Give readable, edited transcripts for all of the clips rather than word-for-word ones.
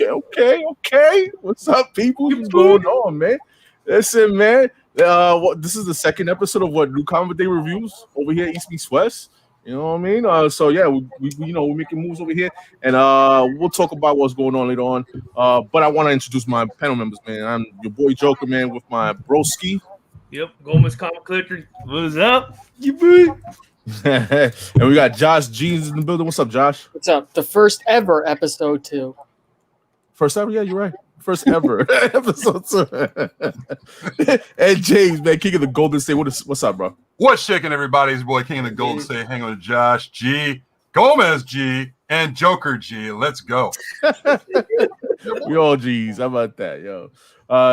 Okay. What's up, people? What's going on, man? Listen, man. This is the second episode of New Comic Day Reviews over here, East Meets West. You know what I mean? So yeah, we're making moves over here, and we'll talk about what's going on later on. But I want to introduce my panel members, man. I'm your boy Joker, man, with my broski. Yep, Gomez Comic Collector. What's up? You boy. And we got Josh Jeans in the building. What's up, Josh? What's up? The first ever episode 2. First ever? Yeah, you're right. First ever episode 2. And James, man, King of the Golden State. What's up, bro? What's shaking, everybody? It's your boy King of the Golden State. Hang on to Josh G, Gomez G, and Joker G. Let's go. We all G's. How about that, yo?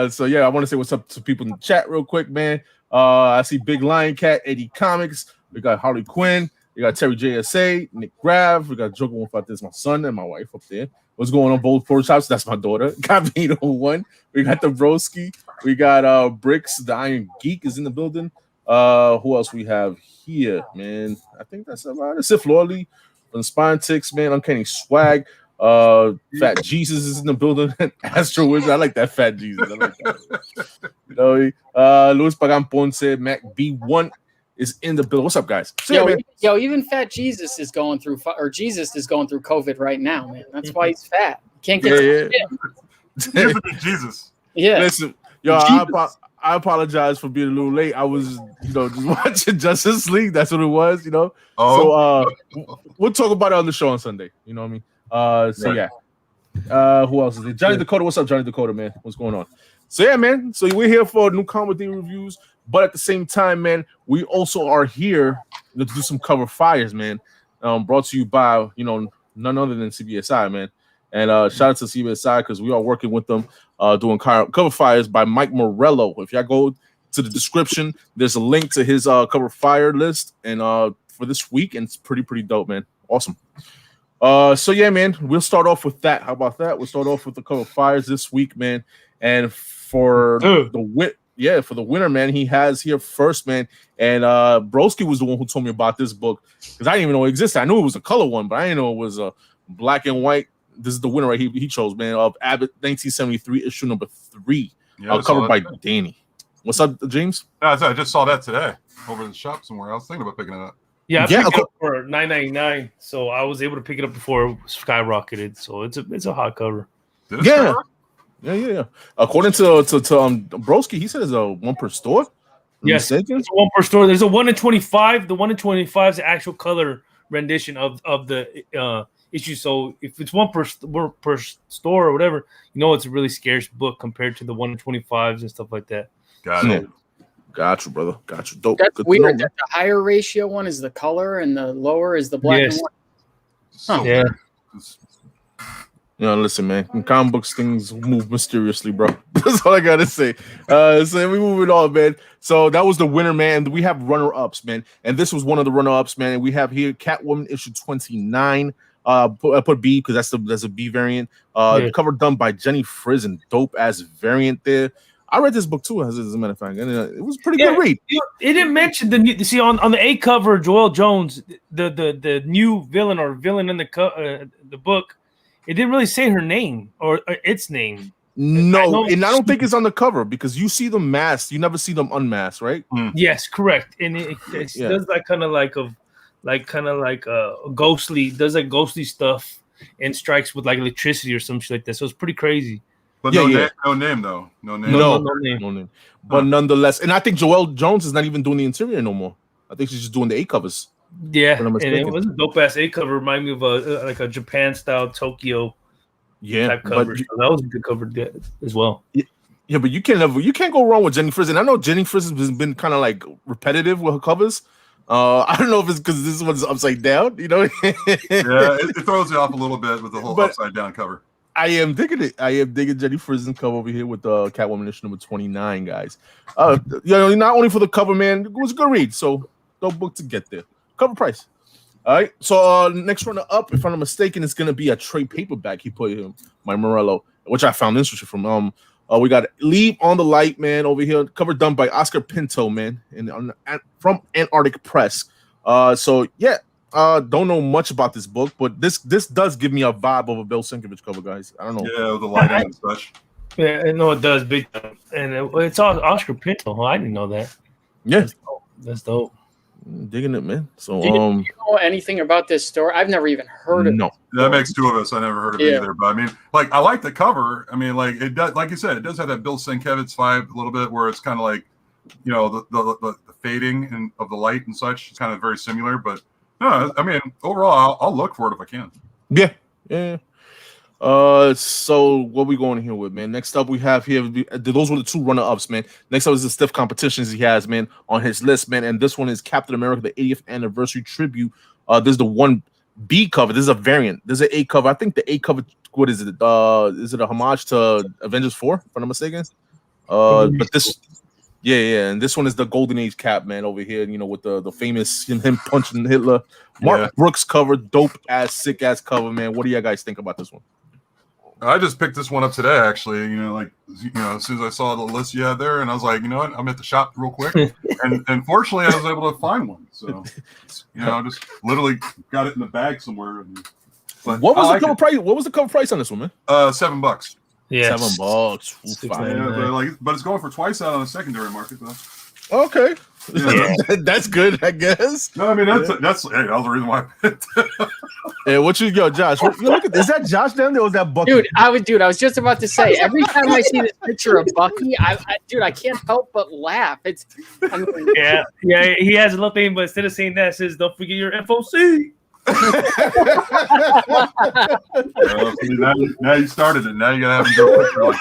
So yeah, I want to say what's up to people in the chat real quick, man. I see Big Lion Cat, Eddie Comics. We got Harley Quinn. We got Terry JSA, Nick Grav. We got Joker 153. This my son and my wife up there. What's going on both photoshops? That's my daughter. Gabino 1. We got the Broski. We got Bricks. The Iron Geek is in the building. Who else we have here, man? I think that's about it. Sif Lawley from Spine Ticks, man. Uncanny Swag. Fat Jesus is in the building. Astro Wizard. I like that Fat Jesus. I like that. Luis Pagan Ponce, Mac B1 is in the building. What's up, guys? Yo, even Fat Jesus is going through, Jesus is going through COVID right now, man. That's why he's fat. Can't get Jesus. Yeah. Listen, yo, I apologize for being a little late. I was, just watching Justice League. That's what it was, So we'll talk about it on the show on Sunday. You know what I mean? Yeah. Who else is there? Johnny Dakota. What's up, Johnny Dakota, man? What's going on? So yeah, man. So we're here for New Comic Day Reviews. But at the same time, man, we also are here to do some cover fires, man. Brought to you by, none other than CBSI, man. And shout out to CBSI because we are working with them doing cover fires by Mike Morello. If y'all go to the description, there's a link to his cover fire list. And for this week, and it's pretty dope, man. Awesome. So yeah, man, we'll start off with that. How about that? We'll start off with the cover fires this week, man. And for for the winner, man, he has here first, man. And Broski was the one who told me about this book because I didn't even know it existed. I knew it was a color one, but I didn't know it was a black and white. This is the winner, right? He chose, man, of Abbott 1973 issue number 3, covered by Danny. What's up, James? I just saw that today over in the shop somewhere. I was thinking about picking it up. Yeah, I picked it up for $9.99, so I was able to pick it up before it skyrocketed. So it's a hot cover. Yeah. According to Broski, he said it's a 1 per store. Yes, it's a 1 per store. There's a 1 in 25. The 1 in 25 is the actual color rendition of the issue. So if it's 1 per store or whatever, it's a really scarce book compared to the 1 in 25s and stuff like that. Got it. Got you, brother. Got you. Dope. That's weird. The higher ratio one is the color, and the lower is the black and white. So yeah. Listen, man. In comic books, things move mysteriously, bro. That's all I gotta say. So we move it on, man. So that was the winner, man. We have runner-ups, man, and this was one of the runner-ups, man. We have here Catwoman issue 29. I put B because that's a B variant. The cover done by Jenny Frizz and dope ass variant there. I read this book too, as a matter of fact, and it was a pretty good read. It didn't mention on the A cover, Joelle Jones, the new villain in the book. It didn't really say her name or its name. No, and I don't think it's on the cover because you see them masked, you never see them unmasked, right? Yes, correct. And it does that kind of like ghostly, does like ghostly stuff and strikes with like electricity or some shit like that. So it's pretty crazy. But no name though. No name. But nonetheless, and I think Joelle Jones is not even doing the interior no more. I think she's just doing the A covers. Yeah, and it was a dope ass A cover. Remind me of a Japan style Tokyo type cover. So that was a good cover as well. Yeah, but you can't go wrong with Jenny Frizz. And I know Jenny Frizz has been kind of like repetitive with her covers. I don't know if it's because this one's upside down, Yeah, it throws you off a little bit with the whole upside down cover. I am digging it. I am digging Jenny Frizz's cover over here with the Catwoman issue number 29, guys. Not only for the cover, man, it was a good read. So dope book to get there. Cover price. All right. So next runner up, if I'm not mistaken, it's gonna be a trade paperback. He put him, my Morello, which I found interesting from. We got Leave on the Light, man, over here. Cover done by Oscar Pinto, man, from Antarctic Press. So yeah, don't know much about this book, but this does give me a vibe of a Bill Sienkiewicz cover, guys. I don't know. Yeah, with the lighting and such. Yeah, I know it does big time. And it's all Oscar Pinto. I didn't know that. Yeah, that's dope. Digging it, man. So, do you know anything about this story? I've never even heard of it. No. That makes two of us. I never heard of it either. But I mean, like, I like the cover. I mean, like, it does, like you said, it does have that Bill Sienkiewicz vibe a little bit, where it's kind of like, you know, the fading of the light and such. It's kind of very similar. But no, I mean, overall, I'll look for it if I can. Yeah. So what we going here with, man? Next up, we have here. Those were the two runner-ups, man. Next up is the stiff competitions he has, man, on his list, man. And this one is Captain America: The 80th Anniversary Tribute. This is the 1B cover. This is a variant. This is an A cover. I think the A cover. What is it? Is it a homage to Avengers 4? If I'm not mistaken. But this. Yeah, and this one is the Golden Age Cap, man, over here, you know, with the famous him punching Hitler. Mark Brooks cover, dope ass, sick ass cover, man. What do you guys think about this one? I just picked this one up today, actually. You know, like, you know, as soon as I saw the list you had there, and I was like, you know what, I'm at the shop real quick, and fortunately, I was able to find one. So, you know, I just literally got it in the bag somewhere. But what was the cover price? What was the cover price on this one, man? $7. Yeah, $7. But it's going for twice out on the secondary market, though. Okay, that's good, I guess. No, I mean that's hey, that was the reason why I picked it. Hey, what you go, Josh? Look at, is that Josh down there or was that Bucky? Dude, I was just about to say, every time I see this picture of Bucky, I can't help but laugh. Yeah, he has a little thing, but instead of saying that, it says, "Don't forget your FOC." Now you started it. Now you gotta have him go picture like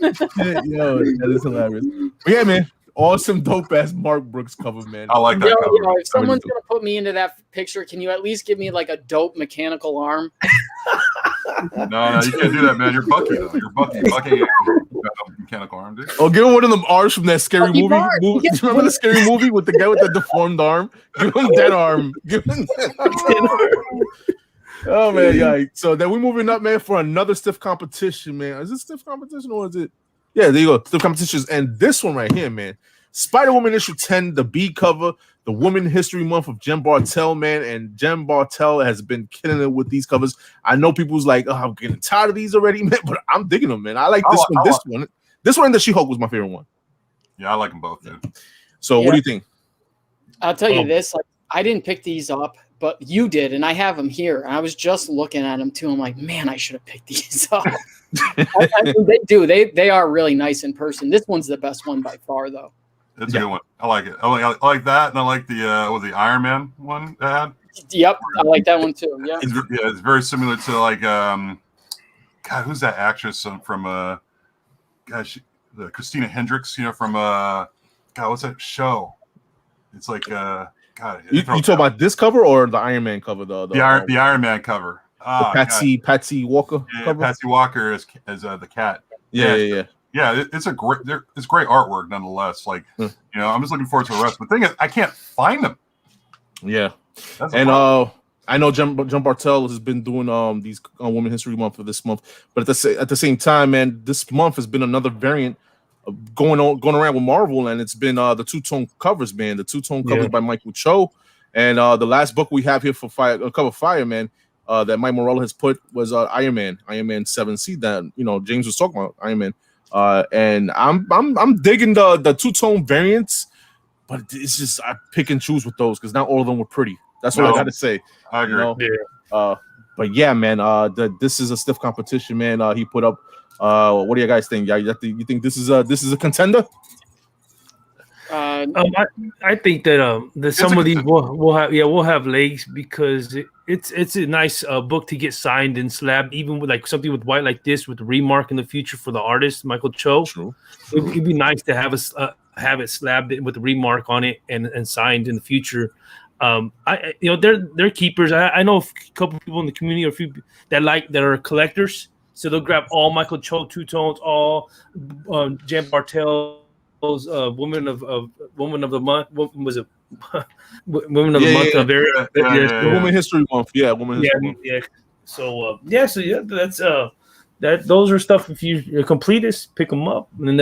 this. Yo, that is hilarious. But yeah, man, awesome, dope ass Mark Brooks cover, man. I like that cover. If someone's gonna put me into that picture, can you at least give me like a dope mechanical arm? No, you can't do that, man. You're Bucky, though. You're Bucky. Bucky ain't got no mechanical arm, dude. Oh, give him one of them arms from that scary movie. Do you remember the scary movie with the guy with the deformed arm? Give him that arm. Give him that arm. Oh man, yeah. So then we're moving up, man, for another stiff competition, man. Is it stiff competition or is it? Yeah, there you go. Stiff competitions, and this one right here, man. Spider-Woman issue 10, the B cover, the Women History Month of Jen Bartel, man, and Jen Bartel has been killing it with these covers. I know people's like, oh, I'm getting tired of these already, man, but I'm digging them, man. I like this one. This one and the She-Hulk was my favorite one. Yeah, I like them both, dude. So what do you think? I'll tell you this, like, I didn't pick these up, but you did, and I have them here. And I was just looking at them too. I'm like, man, I should have picked these up. I mean, they do. They are really nice in person. This one's the best one by far, though. It's a good one. I like it. I like that, and I like the the Iron Man one they had. Yep, I like that one too. Yeah, it's very similar to like God, who's that actress from Christina Hendricks, you know, from God, what's that show? It's like God. You talking about this cover or the Iron Man cover? The Iron Man cover. Patsy Walker. Yeah, cover? Patsy Walker as the cat. Yeah. Yeah, it's great artwork nonetheless. Like, you know, I'm just looking forward to the rest. But the thing is, I can't find them. Yeah, and I know Jen Bartel has been doing these Women History Month for this month, but at the same time, man, this month has been another variant going around with Marvel, and it's been the two-tone covers, man. The two-tone covers by Michael Cho, and the last book we have here for Cover Fire, man, that Mike Morello has put was Iron Man 7C that, you know, James was talking about, Iron Man. And I'm digging the two-tone variants, but it's just I pick and choose with those because not all of them were pretty. That's what I gotta say. I agree. You know? But yeah, man, this is a stiff competition, man. He put up. What do you guys think? You think this is a contender? I think that some of these will have legs because it's a nice book to get signed and slabbed, even with like something with white like this with the remark in the future for the artist Michael Cho. True. It'd be nice to have it slabbed with the remark on it and signed in the future. They're keepers. I know a couple people in the community or a few that are collectors, so they'll grab all Michael Cho two tones, all Jen Bartel. Woman of the month. What was it? Women of the month. Woman History Month. Yeah, Woman History Month. Yeah. So that's those are stuff. If you're a completist, pick them up. And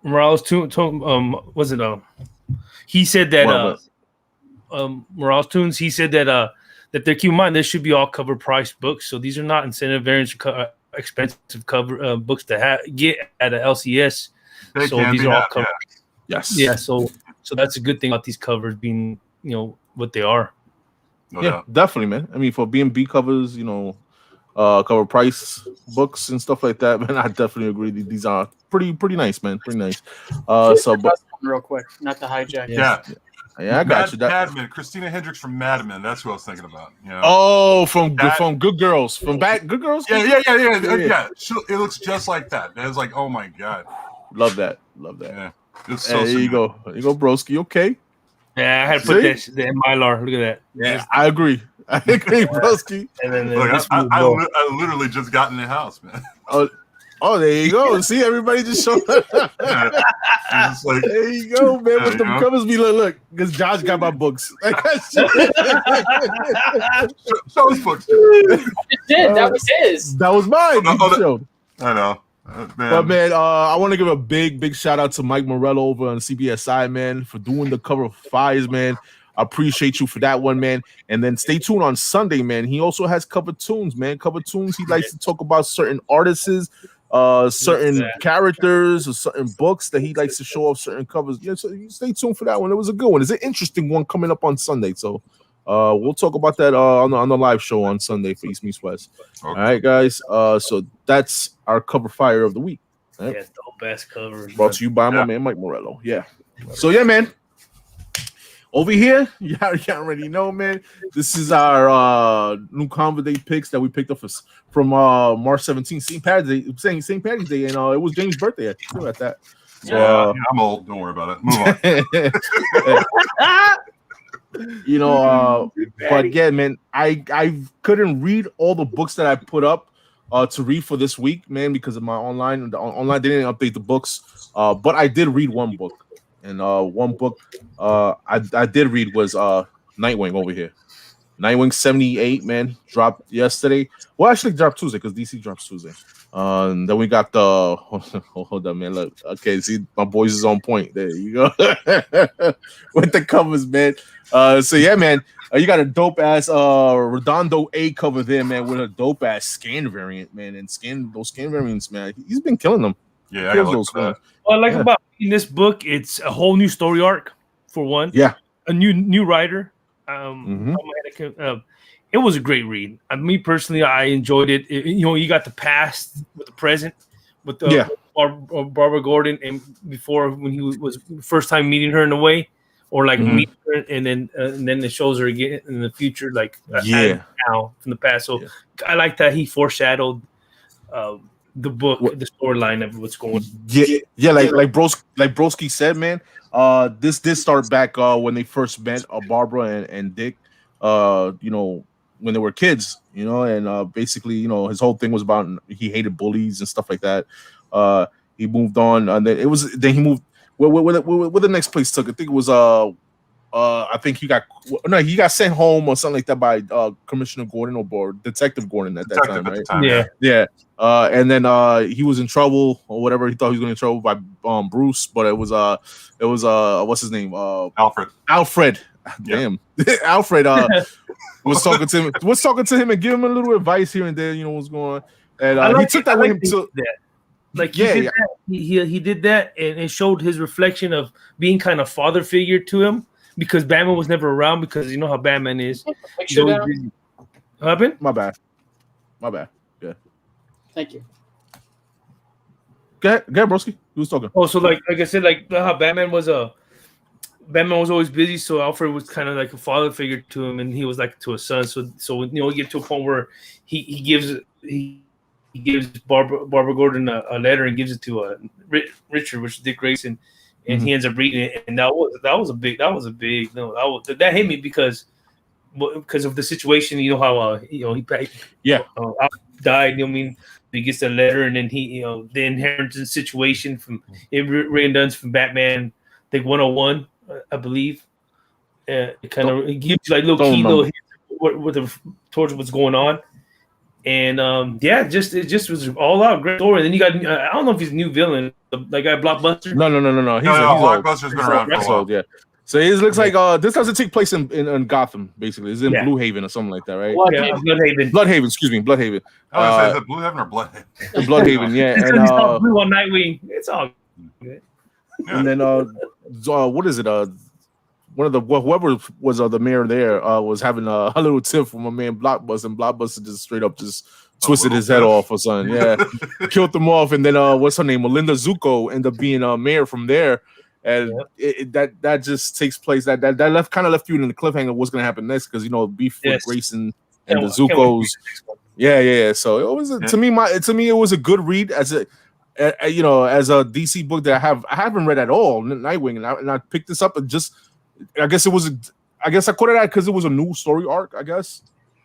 Morales was it he said that Morales Tunes, he said that that they keep in mind this should be all cover price books. So these are not incentive variants, expensive cover books to get at an LCS. So these are all covered. Yes. Yeah. So that's a good thing about these covers being, what they are. Definitely, man. I mean, for B&B covers, cover price books and stuff like that, man, I definitely agree. These are pretty nice, man. Pretty nice. Real quick, not to hijack. Yeah, I got you. Madman, Christina Hendricks from Mad Men. That's what I was thinking about. Oh, from Good Girls, Good Girls. Yeah. It looks just like that. It's like, oh my god, love that. Yeah, it's so. There you go, broski. Okay. Yeah, I had to put that in Mylar. Look at that. Yeah, I agree, broski. And then look, I literally just got in the house, man. Oh, there you go. See, everybody just showed up. Like, there you go, man. With them covers be look, because Josh got my books. Show his books. That was his. That was mine. I know. But man, I want to give a big shout out to Mike Morello over on CBSI, man, for doing the cover fires, man. I appreciate you for that one, man. And then stay tuned on Sunday, man. He also has cover tunes, man. Cover tunes. He likes to talk about certain artists, certain characters, or certain books that he likes to show off certain covers. Yeah, so stay tuned for that one. It was a good one. It's an interesting one coming up on Sunday. So we'll talk about that on the live show on Sunday for East Meets West. Okay. All right, guys. So that's our cover fire of the week. Right? Yeah, dope ass covers. Brought to you by my man Mike Morello. Yeah. So yeah, man. Over here, you already know, man. This is our new Convo Day picks that we picked up from March 17th, St. Patty's Day, saying St. Patty's Day, and it was James' birthday. I feel at that. So, I'm old. Don't worry about it. Move on. But again, man, I couldn't read all the books that I put up to read for this week, man, because of my online. The online didn't update the books, but I did read one book. And one book I did read was Nightwing over here. Nightwing 78, man, dropped yesterday. Well, actually dropped Tuesday because DC drops Tuesday. And then we got the hold on, man. Look, okay, see, my boys is on point. There you go with the covers, man. So yeah, man, you got a dope ass Redondo A cover there, man, with a dope ass scan variant, man, and those scan variants, man. He's been killing them. Yeah, I got those. What I like about in this book, it's a whole new story arc for one. Yeah, a new writer. It was a great read. Me personally, I enjoyed it. You got the past with the present with Barbara Gordon, and before when he was first time meeting her in a way, or like meeting her, and then it shows her again in the future, like now from the past. So I like that he foreshadowed the book, the storyline of what's going on. Like Broski said, man. This did start back when they first met Barbara and Dick. When they were kids, and basically, his whole thing was about he hated bullies and stuff like that. He moved on, and then he moved. Where the next place took? I think it was I think he got sent home or something like that by Commissioner Gordon or Detective Gordon at that time, right? Yeah. And then he was in trouble or whatever. He thought he was going to trouble by Bruce, but it was what's his name? Alfred. Damn. Alfred was talking to him and giving him a little advice here and there. What's going on? And he took that with him to. Like he did that, and it showed his reflection of being kind of father figure to him because Batman was never around because you know how Batman is. Happened? My bad. Yeah. Thank you. Go ahead, broski. Who was talking? Oh, so like I said, like how Batman was always busy, so Alfred was kind of like a father figure to him, and he was like to a son. So we get to a point where he gives Barbara Gordon a letter and gives it to Richard, which is Dick Grayson, and he ends up reading it, and that was a big that hit me because of the situation. You know how he died. He gets the letter, and then he the inheritance situation from Ray Dunn's from Batman, I think 101, I believe. It gives you like little hints towards what's going on. And yeah, it just was all out great story. And then you got I don't know if he's a new villain, that guy Blockbuster. No. He's Blockbuster's been around for a while. Yeah. So it looks like this doesn't take place in Gotham, basically. It's in Blue Haven or something like that, right? Bloodhaven. Excuse me, Bloodhaven. I was saying, is it Blue Haven or Bloodhaven? Bloodhaven, yeah. And he's all blue on Nightwing. It's all good. Yeah. And then what is it? One of the whoever was the mayor there was having a little tip from my man Blockbuster, and Blockbuster just straight up just twisted his head off or something. Yeah, killed them off, and then what's her name? Melinda Zuko ended up being mayor from there, and that just takes place. That left you in the cliffhanger. What's going to happen next? Because beef with Grayson and the Zukos. Yeah. So it was to me it was a good read as a DC book that I haven't read at all, Nightwing, and I picked this up and just. I guess I quoted that because it was a new story arc, I guess,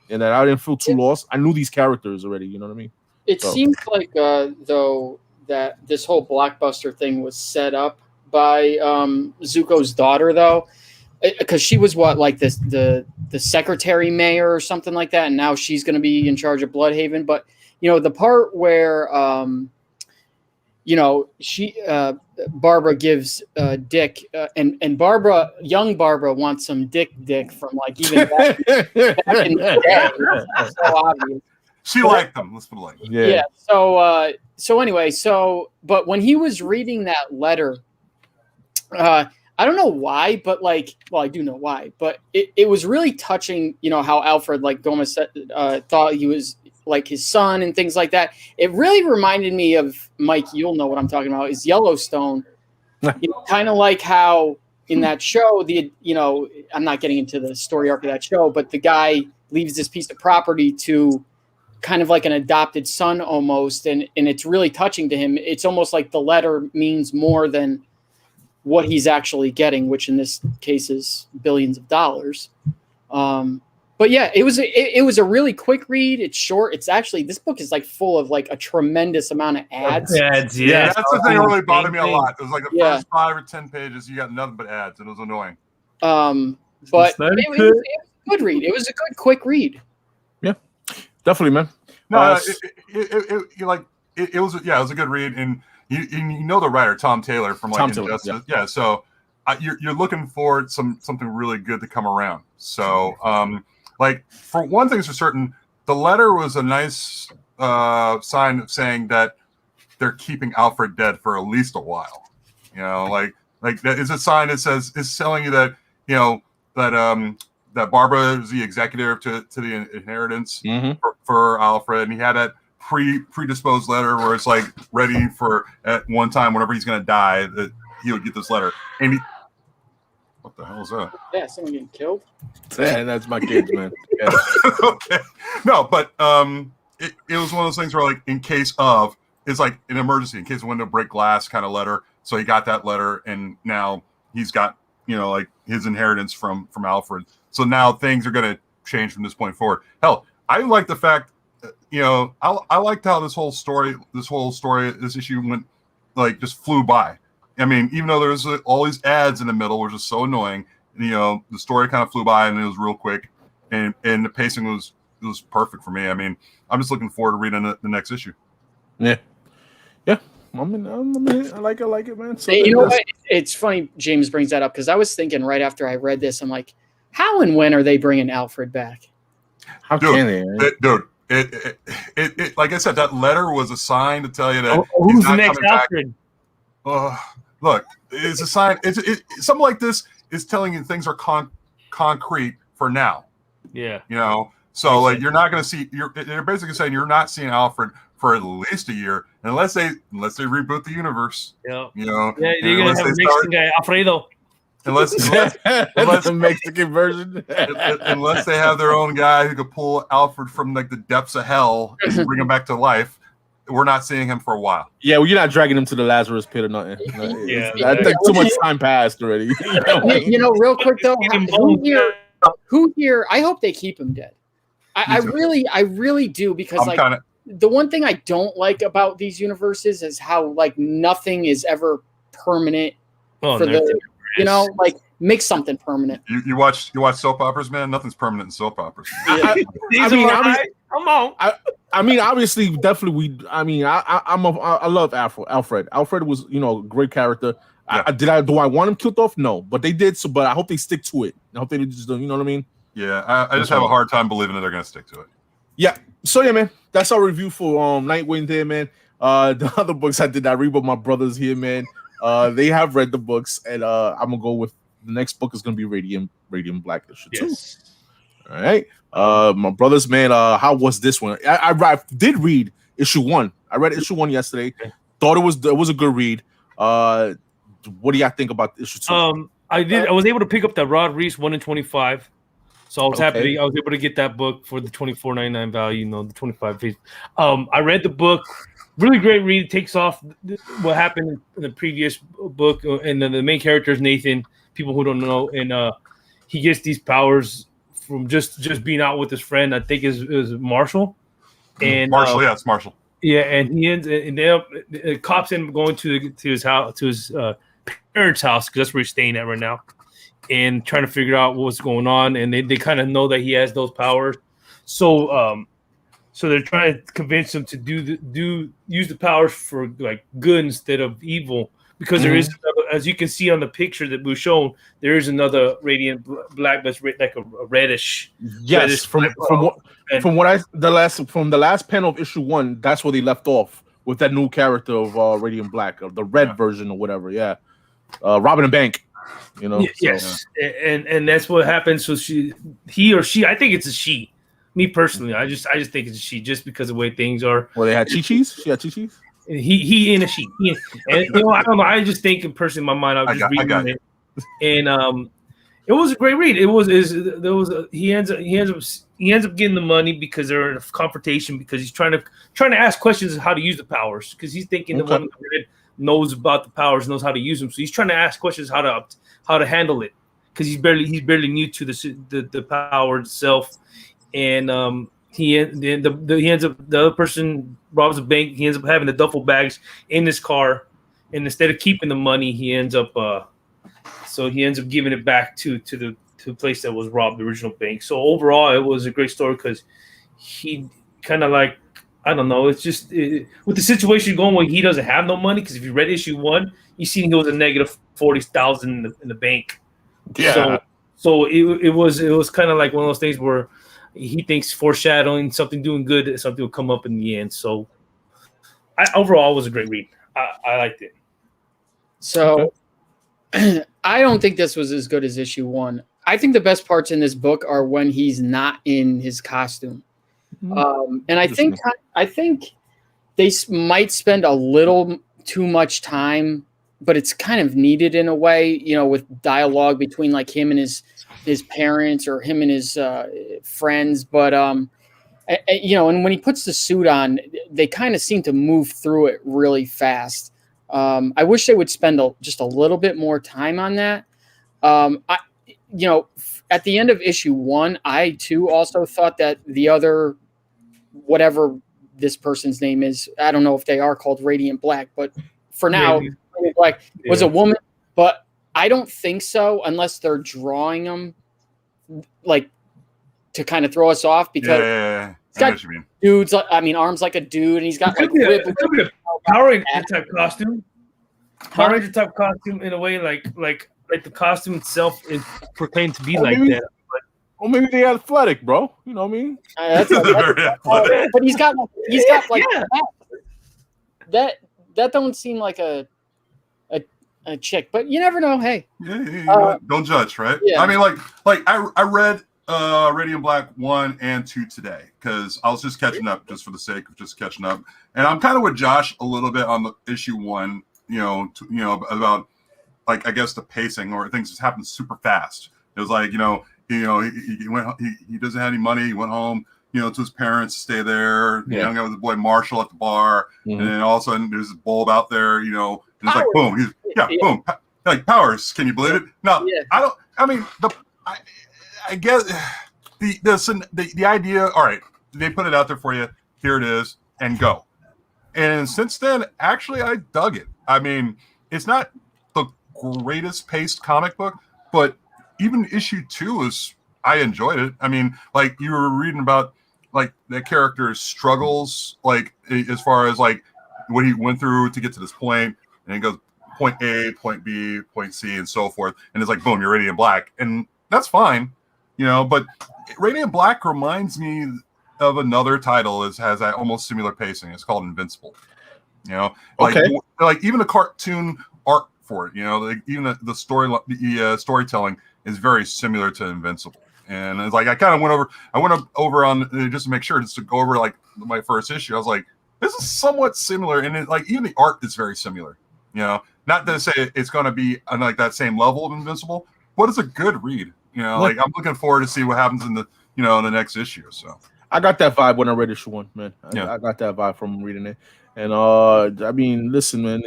and that I didn't feel too lost. I knew these characters already, you know what I mean? It seems like though that this whole Blockbuster thing was set up by Zuko's daughter, though, because she was the secretary mayor or something like that, and now she's going to be in charge of Bloodhaven. But the part where Barbara gives Dick and young Barbara wants some Dick from even back in the day. It's so obvious. She liked them. Let's put it like that. Yeah. So anyway, but when he was reading that letter, I don't know why, but I do know why, but it was really touching. How Alfred, like Gomez said, thought he was like his son and things like that. It really reminded me of Mike. You'll know what I'm talking about. Is Yellowstone, kind of like how in that show, I'm not getting into the story arc of that show, but the guy leaves this piece of property to kind of like an adopted son almost, and it's really touching to him. It's almost like the letter means more than what he's actually getting, which in this case is billions of dollars. But yeah, it was a really quick read. It's short. It's actually, this book is full of a tremendous amount of ads. Yeah, that's the thing that really bothered me a lot. It was the first 5 or 10 pages, you got nothing but ads, and it was annoying. But it was a good read. It was a good quick read. Yeah, definitely, man. No, it was a good read, and you know the writer Tom Taylor from Injustice. Yeah, so you're looking for something really good to come around. So. For one thing's for certain, the letter was a nice sign of saying that they're keeping Alfred dead for at least a while. That is a sign that says it's telling you that that Barbara is the executive to the inheritance for Alfred, and he had that predisposed letter where it's ready for at one time whenever he's going to die that he would get this letter. And what the hell is that? Yeah, someone getting killed. Yeah, that's my kids, man. Yeah. Okay. No, but it was one of those things where in case of, it's like an emergency, in case of window break glass kind of letter. So he got that letter, and now he's got his inheritance from Alfred. So now things are going to change from this point forward. Hell, I like the fact, I liked how this issue went just flew by. I mean, even though there's all these ads in the middle, which is so annoying, the story kind of flew by and it was real quick, and the pacing was perfect for me. I mean, I'm just looking forward to reading the next issue. Yeah. I like it, man. So what? It's funny James brings that up because I was thinking right after I read this, I'm like, how and when are they bringing Alfred back? How can they? It like I said, that letter was a sign to tell you that who's the next Alfred? Look, it's a sign. It's something like this is telling you things are concrete for now. Yeah. So you're not going to see. They're basically saying you're not seeing Alfred for at least a year, unless they reboot the universe. Yeah. Yeah, you're going to have a Mexican guy, Alfredo. Unless the Mexican version. Unless they have their own guy who could pull Alfred from the depths of hell and bring him back to life. We're not seeing him for a while. Yeah, well, you're not dragging him to the Lazarus pit or nothing. I think too much time passed already. Real quick though, who here? I hope they keep him dead. I really do, because the one thing I don't like about these universes is how nothing is ever permanent for make something permanent. You watch soap operas, man. Nothing's permanent in soap operas. I I mean, obviously, definitely. I love Alfred. Alfred was, a great character. Yeah. Do I want him killed off? No, but they did. So, but I hope they stick to it. I hope they just don't. You know what I mean? Yeah, I just have a hard time believing that they're gonna stick to it. Yeah. So yeah, man, that's our review for Nightwing there, man. The other books I did not read, but my brothers here, man, they have read the books, and I'm gonna go with the next book is gonna be Radiant Black issue 2. All right. My brothers, man, how was this one? I did read issue 1. I read issue 1 yesterday. Thought it was a good read. What do y'all think about issue 2? I was able to pick up that Rod Reese 1 in 25. So I was happy. I was able to get that book for the $24.99 value, the 25 page. I read the book. Really great read. It takes off what happened in the previous book, and then the main character is Nathan. People who don't know, and he gets these powers from just being out with his friend. I think is Marshall. And Marshall, yeah, it's Marshall. Yeah, and he ends, and the cops end up going to his house, to his parents' house, because that's where he's staying at right now, and trying to figure out what's going on. And they kind of know that he has those powers, so they're trying to convince him to use the powers for like good instead of evil, because there is, as you can see on the picture that was shown, there is another Radiant Black that's like a reddish. Yes, from the last panel of issue 1, that's where they left off with that new character of Radiant Black, of the red version or whatever. Yeah, Robin and Bank. Yes, and that's what happens. So he or she, I think it's a she. Me personally, I just think it's a she, just because of the way things are. Well, they had Chi-Chi's. She had Chi-Chi's. He and a she. And I don't know. I just think, personally, in my mind, I was just reading it, and it was a great read. He ends up getting the money because they're in a confrontation, because he's trying to ask questions of how to use the powers, because he's thinking the one that knows about the powers, knows how to use them. So he's trying to ask questions how to handle it, because he's barely new to the power itself, and he ends up, the other person robs a bank. He ends up having the duffel bags in his car, and instead of keeping the money, he ends up giving it back to the place that was robbed, the original bank. So overall, it was a great story, because he kind of like, I don't know, it's just with the situation going where he doesn't have no money, because if you read issue 1, you see he was a negative 40,000 in the bank. Yeah. So it was kind of like one of those things where he thinks foreshadowing something doing good, something will come up in the end. So overall, it was a great read. I liked it. So I don't think this was as good as issue 1. I think the best parts in this book are when he's not in his costume. And I think they might spend a little too much time, but it's kind of needed in a way, with dialogue between like him and his parents, or him and his friends. But and when he puts the suit on, they kind of seem to move through it really fast. I wish they would spend just a little bit more time on that. At the end of issue 1, I too also thought that the other, whatever this person's name is, I don't know if they are called Radiant Black, but for now, Radiant Black was a woman. But I don't think so, unless they're drawing them like to kind of throw us off, because he's got dudes, arms like a dude, and he's got like a Power Ranger type costume. Power Ranger type costume in a way, like the costume itself is proclaimed to be like that. Or maybe they athletic, bro. You know what I mean? But he's got like that don't seem like a chick, but you never know. Hey, don't judge, right? Yeah. I mean, like I read Radiant Black 1 and 2 today, because I was just catching up, just for the sake of just catching up, and I'm kind of with Josh a little bit on the issue 1. About like, I guess, the pacing, or things just happened super fast. It was like, he doesn't have any money. He went home, to his parents to stay there. He hung out with the boy Marshall at the bar, and then all of a sudden there's a bulb out there, and it's like boom, boom, like powers. Can you believe it? No, I guess the idea. All right, they put it out there for you. Here it is, and go. And since then, actually, I dug it. I mean, it's not the greatest paced comic book, but even issue 2 I enjoyed it. I mean, like, you were reading about like that character's struggles, like as far as like what he went through to get to this point, and he goes point A, point B, point C, and so forth, and it's like boom, you're Radiant Black, and that's fine, you know. But Radiant Black reminds me of another title that has that almost similar pacing. It's called Invincible. You know, like even the cartoon art for it. You know, like even the story, the storytelling is very similar to Invincible. And it's like I went over on just to make sure, just to go over like my first issue. I was like, this is somewhat similar, and it, like even the art is very similar. You know, not to say it's going to be on like that same level of Invincible, but it's a good read. You know, like I'm looking forward to see what happens in the in the next issue. So I got that vibe when I read issue 1, man. I got that vibe from reading it. And I mean, listen, man,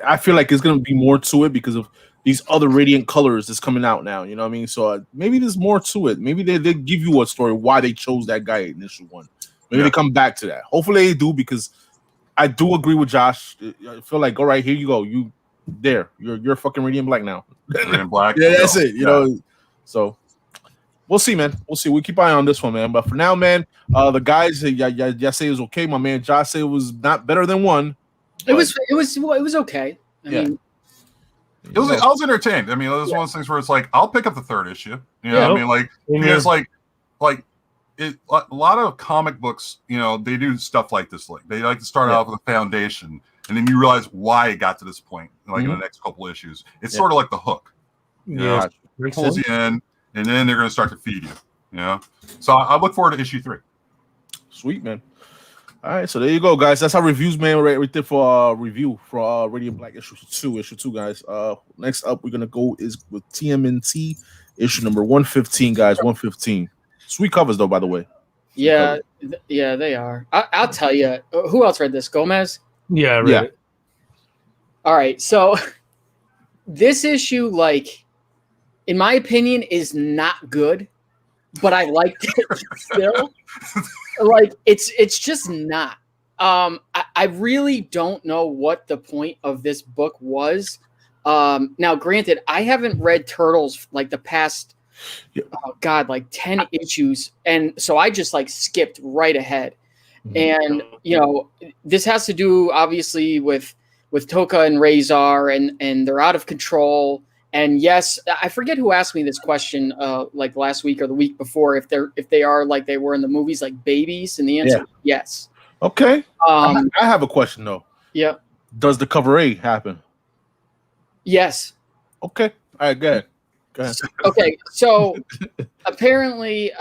I feel like there's gonna be more to it because of these other Radiant colors that's coming out now. You know what I mean? So maybe there's more to it. Maybe they give you a story why they chose that guy in issue 1. Maybe they come back to that. Hopefully they do, because I do agree with Josh. I feel like, all right, here you go. You're fucking Radiant Black now. Radiant Black. Yeah, that's it. You know, so. We'll see, man. We'll see. We'll keep an eye on this one, man. But for now, man, the guys, y'all say it was okay. My man Josh said it was not better than 1. It was okay. I mean, I was entertained. I mean, it was one of those things where it's like, I'll pick up the 3rd issue. You know what I mean? Like, it's like a lot of comic books, you know, they do stuff like this. Like they like to start off with a foundation, and then you realize why it got to this point, like in the next couple of issues. It's sort of like the hook. You know, it pulls you in. And then they're going to start to feed you, you know? So I look forward to issue 3. Sweet, man. All right, so there you go, guys. That's our reviews, man. Right there for review for Radiant Black issue 2, guys. Next up, we're going to go is with TMNT issue number 115, guys. 115. Sweet covers, though, by the way. Yeah, they are. I'll tell you. Who else read this? Gomez? Yeah, I read it. All right, so this issue, like, in my opinion, is not good, but I liked it still. Like it's just not. I really don't know what the point of this book was. Now, granted, I haven't read Turtles like the past, like 10 issues, and so I just like skipped right ahead. And you know, this has to do obviously with Toka and Razor, and they're out of control. And yes, I forget who asked me this question, like last week or the week before, if they are like they were in the movies, like babies, and the answer is yes. Okay. I have a question though. Yeah. Does the cover A happen? Yes. Okay. All right. Go ahead. Okay. So apparently,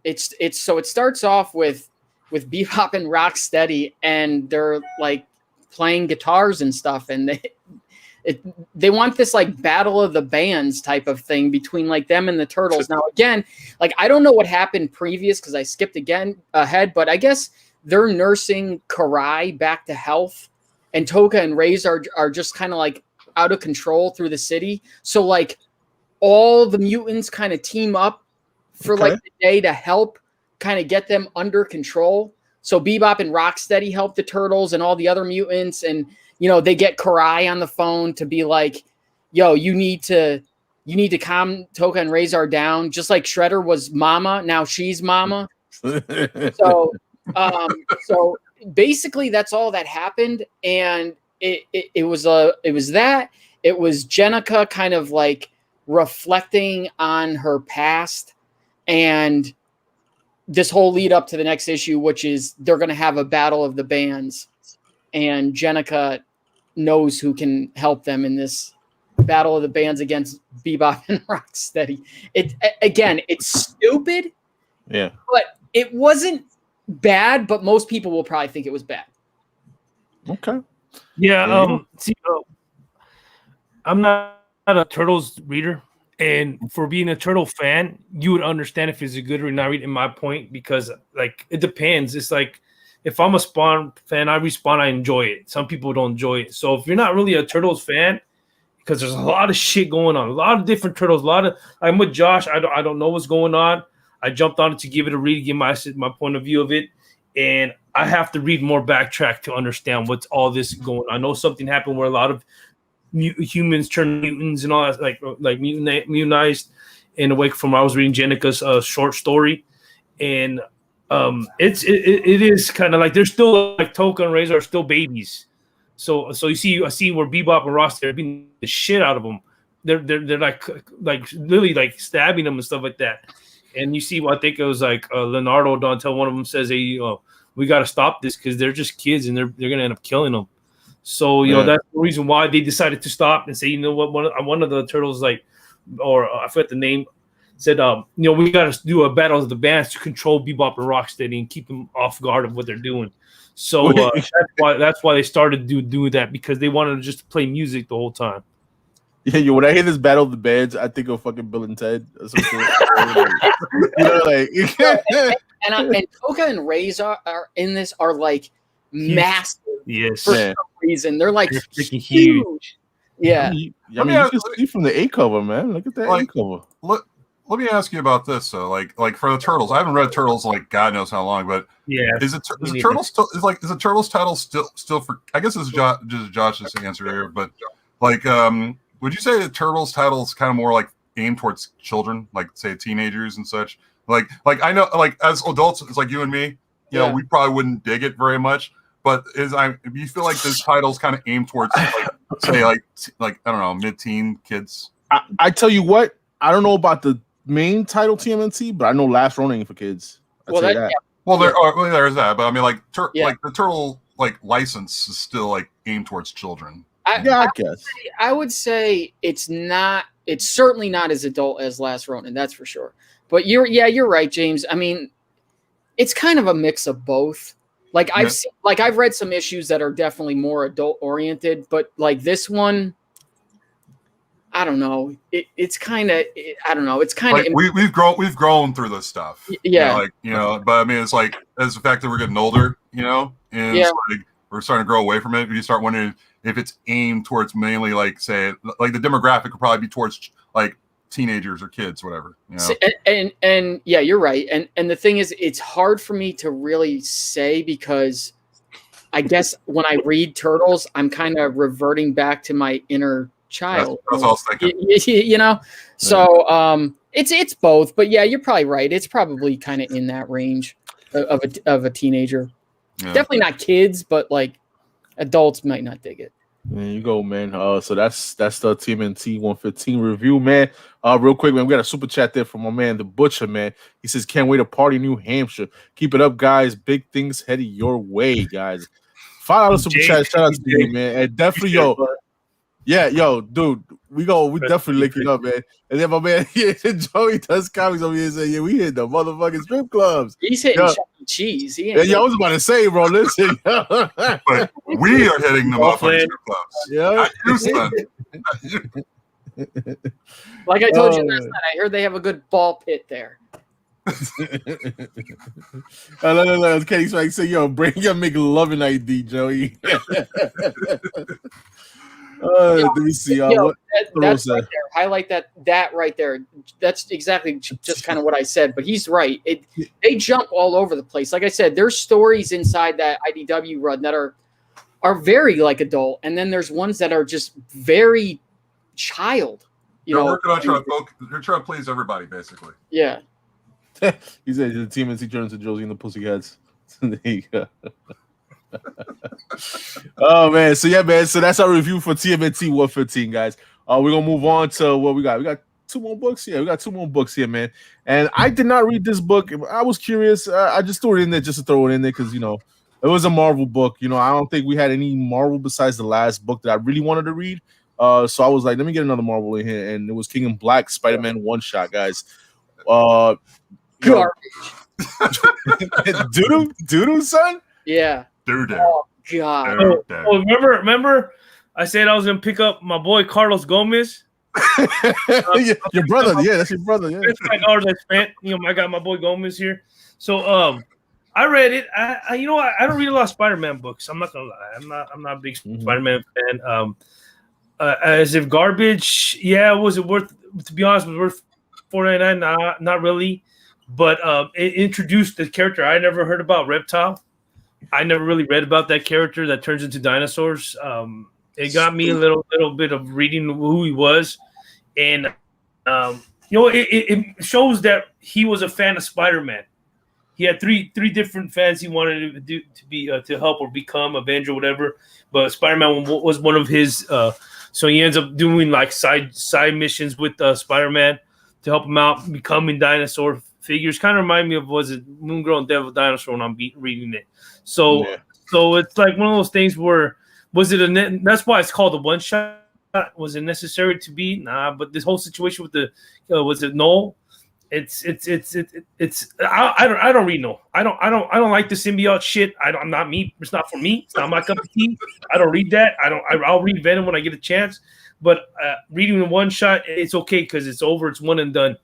it starts off with Bebop and Rocksteady, and they're like playing guitars and stuff, and they want this like battle of the bands type of thing between like them and the Turtles. Now, again, like I don't know what happened previous because I skipped ahead, but I guess they're nursing Karai back to health, and Toka and Razor are just kind of like out of control through the city. So like all the mutants kind of team up for like the day to help kind of get them under control. So Bebop and Rocksteady help the Turtles and all the other mutants, and you know, they get Karai on the phone to be like, yo, you need to calm Toka and Razor down. Just like Shredder was Mama, now she's Mama. So basically that's all that happened. And it was that. It was Jenica kind of like reflecting on her past, and this whole lead up to the next issue, which is they're going to have a battle of the bands, and Jenica knows who can help them in this battle of the bands against Bebop and Rocksteady. It's stupid. Yeah. But it wasn't bad, but most people will probably think it was bad. Okay. Yeah. I'm not a Turtles reader, and for being a Turtle fan, you would understand if it's a good or not read, in my point, because like it depends. It's like, if I'm a Spawn fan, I Respawn, I enjoy it. Some people don't enjoy it. So if you're not really a Turtles fan, because there's a lot of shit going on, a lot of different Turtles, I'm with Josh. I don't know what's going on. I jumped on it to give it a read, give my point of view of it, and I have to read more backtrack to understand what's all this going on. I know something happened where a lot of humans turn mutants and all that, like mutinized in a way from I was reading Jenica's short story, and it is kind of like they're still like Toka and Razor are still babies. So you see a scene where Bebop and Ross they're beating the shit out of them. They're like literally like stabbing them and stuff like that. And you see, I think it was like Leonardo Dontel. One of them says, "Hey, we got to stop this because they're just kids and they're gonna end up killing them." So you know that's the reason why they decided to stop and say, you know what, one of the turtles I forget the name. Said, we got to do a battle of the bands to control Bebop and Rocksteady and keep them off guard of what they're doing. So that's why they started doing that because they wanted to just play music the whole time. Yeah, when I hear this battle of the bands, I think of fucking Bill and Ted. Or some shit. And Toka and Razor are in this are like massive. Yes, for some reason they're like huge. Yeah, you can see from the A cover, man. Look at that A cover. Let me ask you about this. So, like for the Turtles, I haven't read Turtles like God knows how long, but is the Turtles title still for? I guess it's just Josh's answer here, but like, would you say the Turtles title is kind of more like aimed towards children, like say teenagers and such? Like I know, like as adults, it's like you and me. You know, we probably wouldn't dig it very much. But do you feel like this title's kind of aimed towards say like I don't know, mid-teen kids? I tell you what, I don't know about the main title TMNT, but I know Last Ronin for kids. Well, there's that, but I mean, like the Turtle like license is still like aimed towards children. I guess I would say it's not. It's certainly not as adult as Last Ronin, that's for sure. But you're right, James. I mean, it's kind of a mix of both. Like I've read some issues that are definitely more adult oriented, but like this one, I don't know. It's kind of I don't know. It's kind of like we've grown through this stuff. Yeah. But I mean, it's like as the fact that we're getting older, and it's like we're starting to grow away from it. You start wondering if it's aimed towards mainly like say like the demographic would probably be towards like teenagers or kids, whatever. And yeah, you're right. And the thing is, it's hard for me to really say because I guess when I read Turtles, I'm kind of reverting back to my inner child. That's all I was thinking. So it's both, but yeah, you're probably right. It's probably kind of in that range of a teenager. Yeah. Definitely not kids, but like adults might not dig it. There you go, man. So that's the TMNT 115 review, man. Real quick, man, we got a super chat there from my man, the Butcha, man. He says, "Can't wait to party New Hampshire. Keep it up, guys. Big things headed your way, guys." $5 super chat. Shout out to you, man. And definitely, dude, we definitely link it up, man. And then my man, Joey does comics over here saying, we hit the motherfucking strip clubs. He's hitting Chuck E. Cheese. I was about to say, bro, listen. But we are hitting the motherfucking strip clubs. Like I told you last night, I heard they have a good ball pit there. Kenny Swag say, bring your McLovin ID, Joey. Let me see. That's right there. Highlight that right there. That's exactly just kind of what I said. But he's right. They jump all over the place. Like I said, there's stories inside that IDW run that are very like adult, and then there's ones that are just very child. They're trying to please everybody, basically. Yeah. He said the TMNT turns to Josie and the Pussycats. There you go. Oh man, so that's our review for TMNT 115, guys. We're gonna move on to what we got. We got two more books here. We got two more books here, man. And I did not read this book. I was curious. I just threw it in there just to throw it in there because it was a Marvel book. I don't think we had any Marvel besides the last book that I really wanted to read. So I was like, let me get another Marvel in here, and it was King in Black Spider-Man one shot, guys. Garbage. Doodoo, son. Yeah. Oh God! Remember, I said I was gonna pick up my boy Carlos Gomez. Your brother, that's your brother. Yeah, that's $5 I spent. I got my boy Gomez here. So I read it. I don't read a lot of Spider-Man books. I'm not gonna lie. I'm not a big Spider-Man fan. As if garbage, was it worth? To be honest, was it worth $4.99? Not really. But it introduced the character I never heard about, Reptile. I never really read about that character that turns into dinosaurs. It got me a little bit of reading who he was, and it shows that he was a fan of Spider-Man. he had three different fans he wanted to do to help or become Avenger or whatever. But Spider-Man was one of his. So he ends up doing like side missions with Spider-Man to help him out becoming dinosaur figures. Kind of remind me of, was it Moon Girl and Devil Dinosaur when I'm reading it. So it's like one of those things where that's why it's called a one shot. Was it necessary to be? Nah, but this whole situation with the was it Null? It's I don't read Null. I don't like the symbiote shit. I'm not me. It's not for me. It's not my cup of tea. I don't read that. I'll read Venom when I get a chance. But reading in one shot, it's okay because it's over. It's one and done.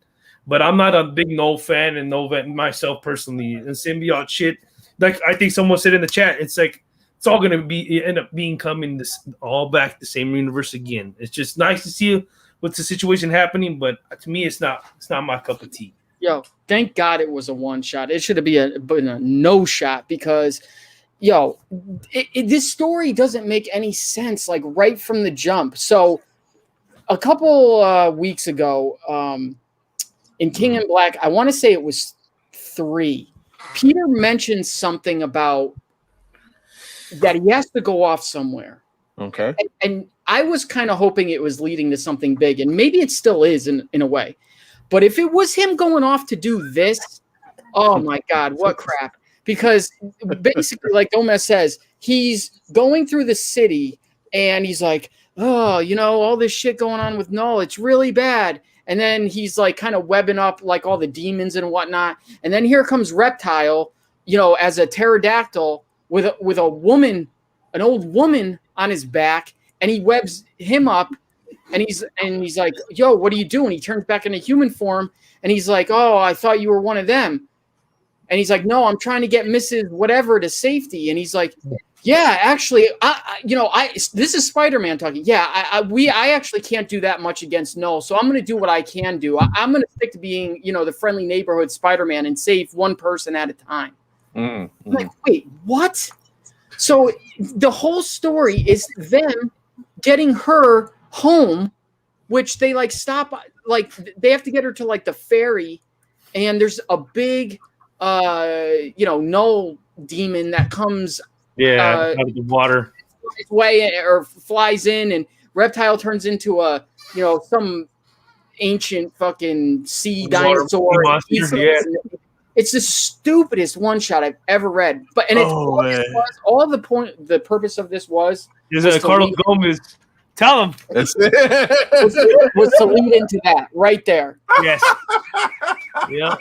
But I'm not a big Null fan and Null myself personally. And symbiote shit, like I think someone said in the chat, it's like it's all gonna end up being coming all back the same universe again. It's just nice to see what's the situation happening, but to me, it's not my cup of tea. Yo, thank God it was a one shot. It should have been a no shot because, yo, this story doesn't make any sense like right from the jump. So, a couple weeks ago, in King in Black, I want to say it was 3. Peter mentioned something about that he has to go off somewhere. Okay. And I was kind of hoping it was leading to something big, and maybe it still is in a way. But if it was him going off to do this, oh my God, what crap. Because basically, like Gomez says, he's going through the city and he's like, oh, all this shit going on with Null, it's really bad. And then he's like kind of webbing up like all the demons and whatnot. And then here comes Reptile, as a pterodactyl with a woman, an old woman on his back, and he webs him up, and he's like, yo, what are you doing? He turns back into human form, and he's like, oh, I thought you were one of them. And he's like, no, I'm trying to get Mrs. Whatever to safety. And he's like, yeah, actually, this is Spider-Man talking. Yeah, I actually can't do that much against Null, so I'm going to do what I can do. I'm going to stick to being, the friendly neighborhood Spider-Man and save one person at a time. I'm like, wait, what? So the whole story is them getting her home, which they like stop, like they have to get her to like the ferry, and there's a big, Null demon that comes, out of the water, flies in, and Reptile turns into a, some ancient fucking sea dinosaur. It's the stupidest one shot I've ever read. But the purpose of this was Carlos Gomez. Tell him. Was to lead into that right there. Yes. Yeah.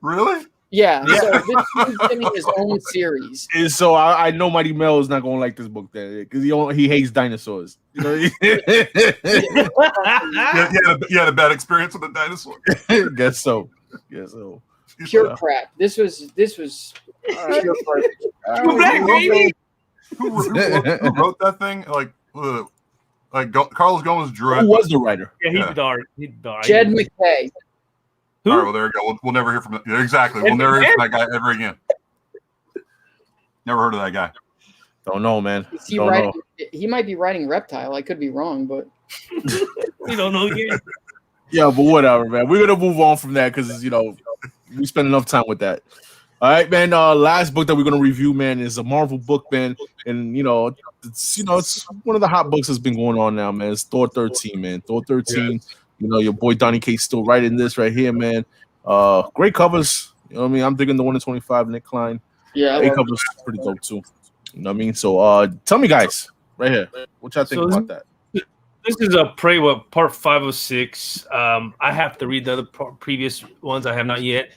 Really? Yeah. So this is getting his own series. And so I know Mighty Mel is not gonna like this book then because he hates dinosaurs. You had a bad experience with a dinosaur. Guess so. Pure crap. This was pure garbage. Who wrote that thing? Like Carlos Gomez drew it. Who was the writer? Yeah, he died. Jed McKay. Who? All right, well, there you go. We'll never hear from that. Exactly. We'll never hear from that guy ever again. Never heard of that guy. Don't know, man. He might be writing Reptile. I could be wrong, but we don't know yet. Yeah, but whatever, man. We're gonna move on from that because we spend enough time with that. All right, man. Last book that we're gonna review, man, is a Marvel book, man, and it's one of the hot books that's been going on now, man. It's Thor 13, man. Thor 13. Yeah. Your boy Donny Cates still writing this right here, man. Great covers. You know what I mean? I'm digging the 1 in 25 Nick Klein. Yeah, great covers, pretty dope too. You know what I mean? So, tell me, guys, right here, what y'all think about that? This is a Prey part 5 of 6. I have to read the other previous ones. I have not yet.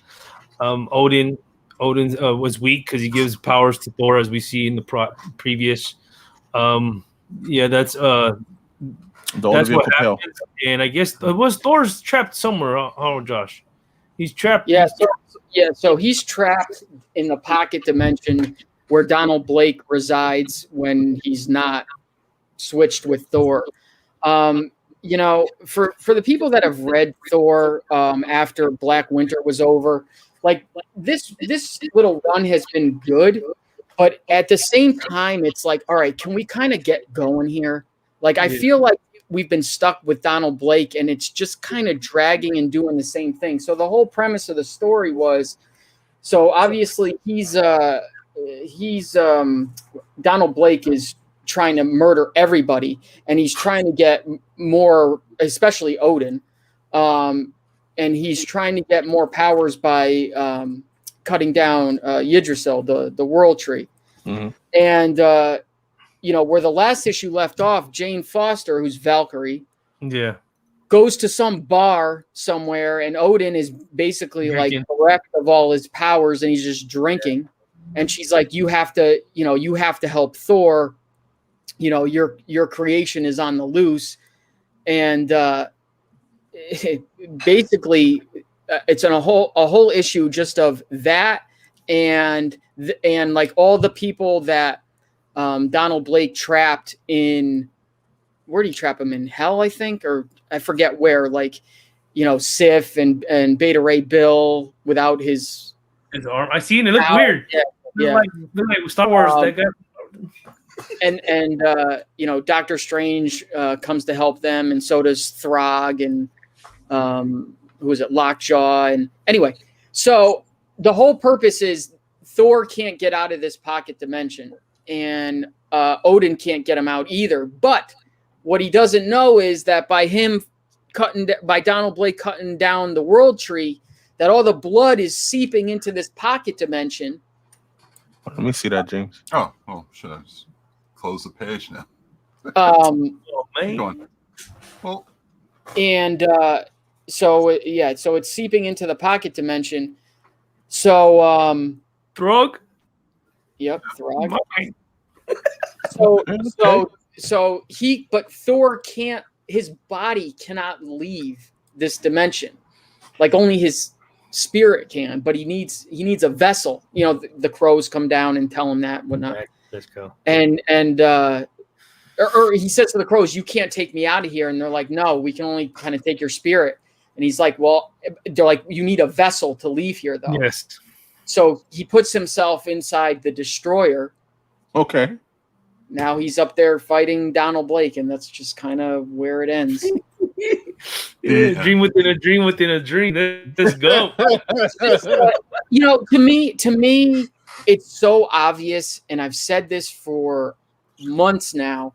Odin was weak because he gives powers to Thor, as we see in the previous. That's what happens. And I guess Thor's trapped somewhere. Oh, Josh, he's trapped. Yeah, so he's trapped in the pocket dimension where Donald Blake resides when he's not switched with Thor. For the people that have read Thor after Black Winter was over, like this little run has been good, but at the same time, it's like, all right, can we kind of get going here? Like, I feel like we've been stuck with Donald Blake, and it's just kind of dragging and doing the same thing. So the whole premise of the story was So obviously he's Donald Blake is trying to murder everybody, and he's trying to get more, especially Odin, and he's trying to get more powers by cutting down Yggdrasil, the World Tree. Mm-hmm. And where the last issue left off, Jane Foster, who's Valkyrie, goes to some bar somewhere, and Odin is basically drinking, like bereft of all his powers, and he's just drinking. And she's like, you have to help Thor. Your creation is on the loose. And basically it's a whole issue just of that, and like all the people that Donald Blake trapped in, where did he trap him in? Hell, I think, or I forget where, like, Sif and Beta Ray Bill without his arm. I seen it. Look weird. Yeah. Look like Star Wars. That guy. And Doctor Strange comes to help them, and so does Throg, and who was it, Lockjaw, and anyway. So the whole purpose is Thor can't get out of this pocket dimension, and Odin can't get him out either. But what he doesn't know is that by Donald Blake cutting down the World Tree, that all the blood is seeping into this pocket dimension. Let me see that, James. Oh, should I just close the page now? Man. Go on. Well, and so it's seeping into the pocket dimension. So Throg. Yep, Throg. Okay. But Thor can't. His body cannot leave this dimension, like only his spirit can. But he needs a vessel. The crows come down and tell him that, whatnot. Let's go. And or he says to the crows, "You can't take me out of here." And they're like, "No, we can only kind of take your spirit." And he's like, "Well," they're like, "You need a vessel to leave here, though." Yes. So he puts himself inside the destroyer. Okay. Now he's up there fighting Donald Blake, and that's just kind of where it ends. Dream within a dream within a dream. Let's go. To me, it's so obvious, and I've said this for months now.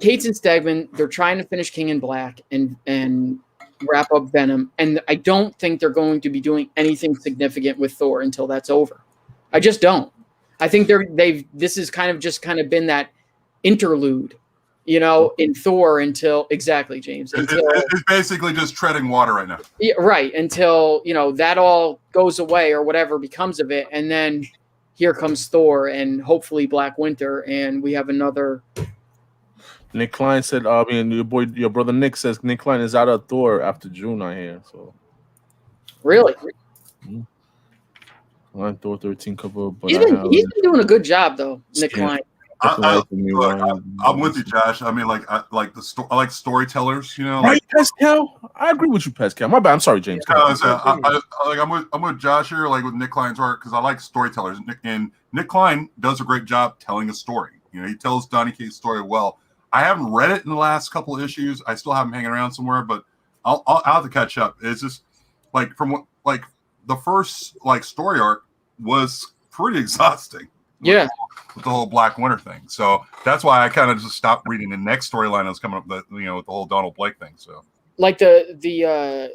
Cates and Stegman, they're trying to finish King in Black and wrap up Venom, and I don't think they're going to be doing anything significant with Thor until that's over. I just don't. I think this has kind of been that interlude, in Thor until exactly, James. It's basically just treading water right now. Yeah, right. Until that all goes away or whatever becomes of it, and then here comes Thor and hopefully Black Winter, and we have another. Nick Klein said, your brother Nick says Nick Klein is out of Thor after June, I hear. So really. Mm-hmm. Thor 13 cover, but he's been doing a good job though, Nick Klein. I'm with you, Josh. I mean, I like storytellers. Right, Pascal. I agree with you, Pascal. My bad. I'm sorry, James. I'm with Josh here, like with Nick Klein's art, because I like storytellers, and Nick Klein does a great job telling a story. He tells Donny Cates' story well. I haven't read it in the last couple of issues. I still have them hanging around somewhere, but I'll have to catch up. It's just the first story arc was pretty exhausting. Yeah, with the whole Black Winter thing. So that's why I kind of just stopped reading the next storyline that was coming up. With the whole Donald Blake thing. So like the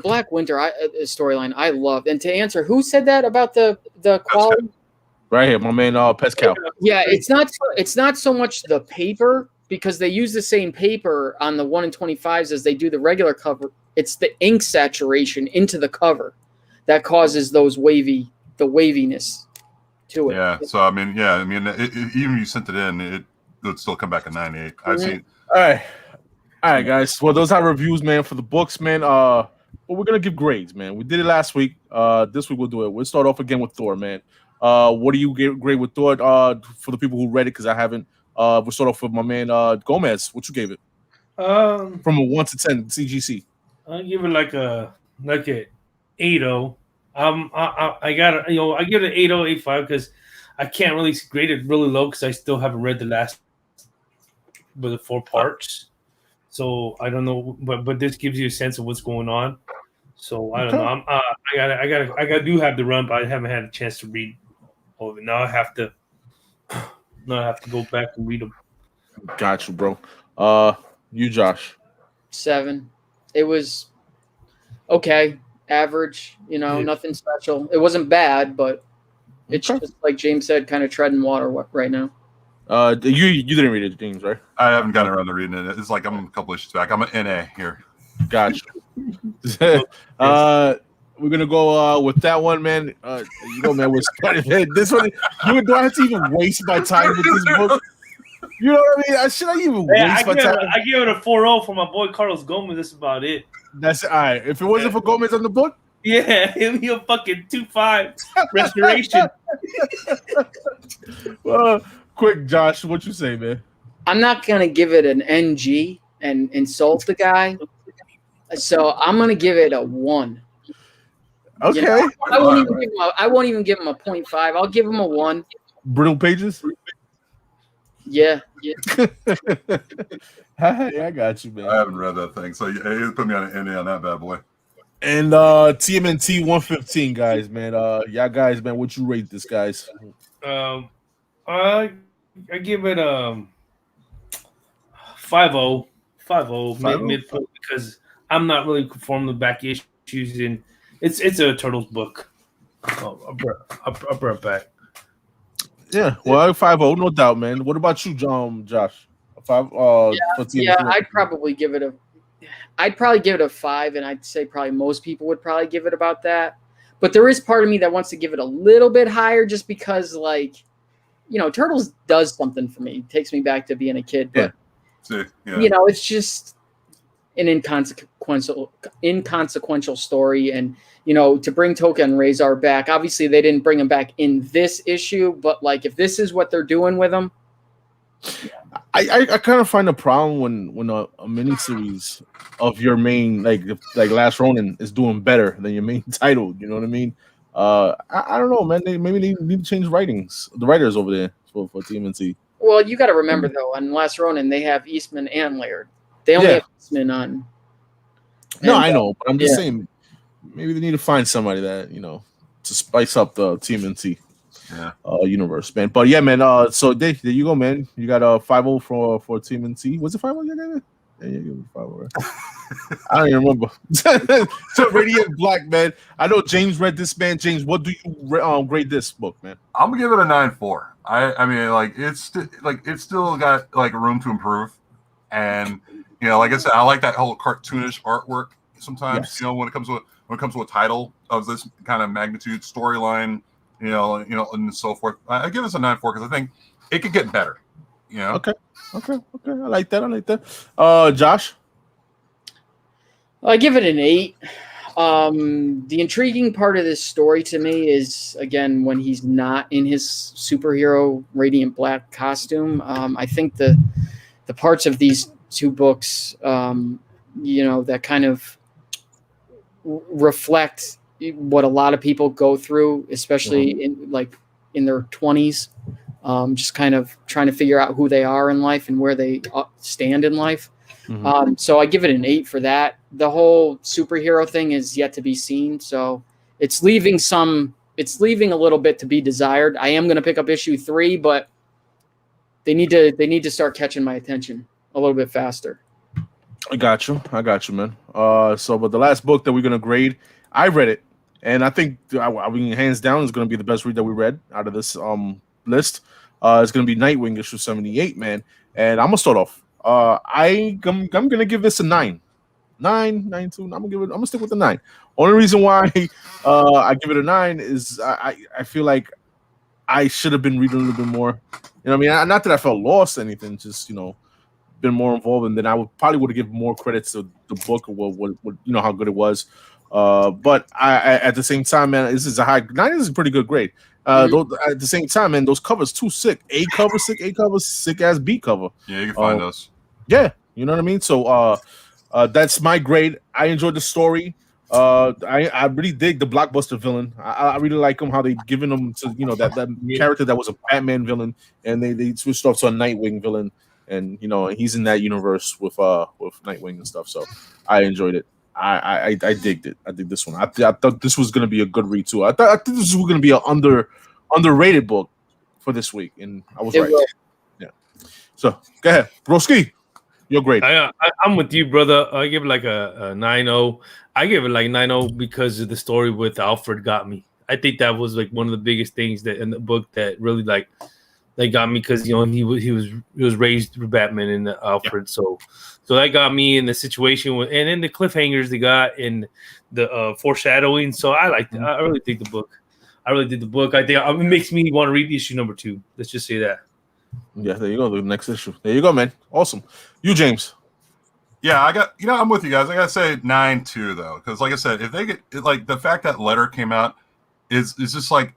Black Winter storyline, I loved. And to answer, who said that about the quality? Right here, my man, Pascal. Yeah, it's not so much the paper, because they use the same paper on the 1 in 25s as they do the regular cover. It's the ink saturation into the cover that causes the waviness to it. Yeah. So even if you sent it in, it would still come back at 98. Mm-hmm. I've seen. All right, guys. Well, those are reviews, man, for the books, man. But we're gonna give grades, man. We did it last week. This week we'll do it. We'll start off again with Thor, man. What do you grade with Thor? For the people who read it, because I haven't. We'll start off with my man Gomez. What you gave it? From a 1 to 10 CGC. I give it like a 8.0. I got I give it an 8.0, 8.5 because I can't really grade it really low because I still haven't read the 4 parts. So I don't know, but this gives you a sense of what's going on. So I don't know. I do have the run, but I haven't had a chance to read all of it. Now I have to go back and read them. Got you, bro. You, Josh. 7. It was okay, average. Nothing special. It wasn't bad, but it's just like James said, kind of treading water right now. You didn't read it, James, right? I haven't gotten around to reading it. It's like I'm a couple issues back. I'm an NA here. Gotcha. We're gonna go with that one, man. Man, we're starting this one. Do I have to even waste my time with this book? You know what I mean? Should I even waste my time? I give it a 4.0 for my boy Carlos Gomez. That's about it. That's all right. If it wasn't for Gomez on the book, yeah, he'll be a fucking 2.5 restoration. Well, quick, Josh, what you say, man? I'm not gonna give it an NG and insult the guy, so I'm gonna give it a 1. Okay. I won't even give him a 0.5. I'll give him a 1. Brittle pages. Yeah. I got you, man. I haven't read that thing, so you put me on an NA on that bad boy. And TMNT 115, guys, man. Y'all guys, man, what you rate this, guys? I give it 5.0. 5.0 midpoint, because I'm not really conforming the back issues in. It's a Turtles book. I'll bring it back. Yeah, well, 5.0, no doubt, man. What about you, Josh? 5. I'd probably give it a 5, and I'd say probably most people would probably give it about that. But there is part of me that wants to give it a little bit higher, just because, like, Turtles does something for me. It takes me back to being a kid. But it's just an inconsequential story, and to bring Toka and Razor back, obviously they didn't bring him back in this issue, but like if this is what they're doing with him, I kind of find a problem when a miniseries of your main like Last Ronin is doing better than your main title. You know what I mean? I don't know, man. Maybe they need to change the writers over there for TMNT. Well, you got to remember though, on Last Ronin they have Eastman and Laird. They only have Eastman on. No, I know, but I'm just saying. Maybe they need to find somebody that to spice up the TMNT universe, man. But yeah, man. So there you go, man. You got a 5.0 for TMNT. Was it 5.0? Yeah, you 5.0. Right? I don't even remember. So Radiant Black, man. I know James read this, man. James, what do you grade this book, man? I'm gonna give it a 9.4. I mean, like it's still got like room to improve, and like I said, I like that whole cartoonish artwork sometimes. Yes. When it comes to a title of this kind of magnitude storyline, and so forth. I give this a 9.4 because I think it could get better. Okay. I like that. Josh, I give it an 8. The intriguing part of this story to me is, again, when he's not in his superhero Radiant Black costume. I think the parts of these 2 books, that kind of reflect what a lot of people go through, especially in their 20s, just kind of trying to figure out who they are in life and where they stand in life. So I give it an 8 for that. The whole superhero thing is yet to be seen, so it's leaving a little bit to be desired. I am going to pick up issue 3, but they need to start catching my attention a little bit faster. I got you, man. But the last book that we're gonna grade, I read it, and I think hands down is gonna be the best read that we read out of this list. It's gonna be Nightwing issue 78, man. And I'm gonna start off. I'm gonna give this a 9. 9.2. I'm gonna stick with the 9. Only reason why I give it a 9 is I feel like I should have been reading a little bit more. I mean, not that I felt lost or anything, just been more involved, and then I would give more credits to the book or what how good it was. But I at the same time, man, this is a high 9 is a pretty good grade. Though, at the same time, man, those covers too sick. A cover sick ass B cover. Yeah, you can find those. Yeah, you know what I mean. So that's my grade. I enjoyed the story. I really dig the blockbuster villain. I really like him, how they given him to that character that was a Batman villain, and they switched off to a Nightwing villain, and he's in that universe with Nightwing and stuff. So I enjoyed it. I digged it. I dig this one. I thought this was gonna be a good read too. I think this was gonna be an underrated book for this week, and I was right. Yeah. So go ahead, Broski. Your grade. I'm with you, brother. I give it like a 9.0. I give it like 9.0 because of the story with Alfred got me. I think that was like one of the biggest things that in the book that really like got me, because he was raised through Batman and Alfred. So that got me in the situation with, and then the cliffhangers they got in the foreshadowing. So I like that. I really dig the book. I think it makes me want to read issue number 2. Let's just say that. Yeah, there you go. The next issue. There you go, man. Awesome. You, James. Yeah, I'm with you guys. I gotta say 9.2 though, because like I said, if they get like the fact that letter came out is just like,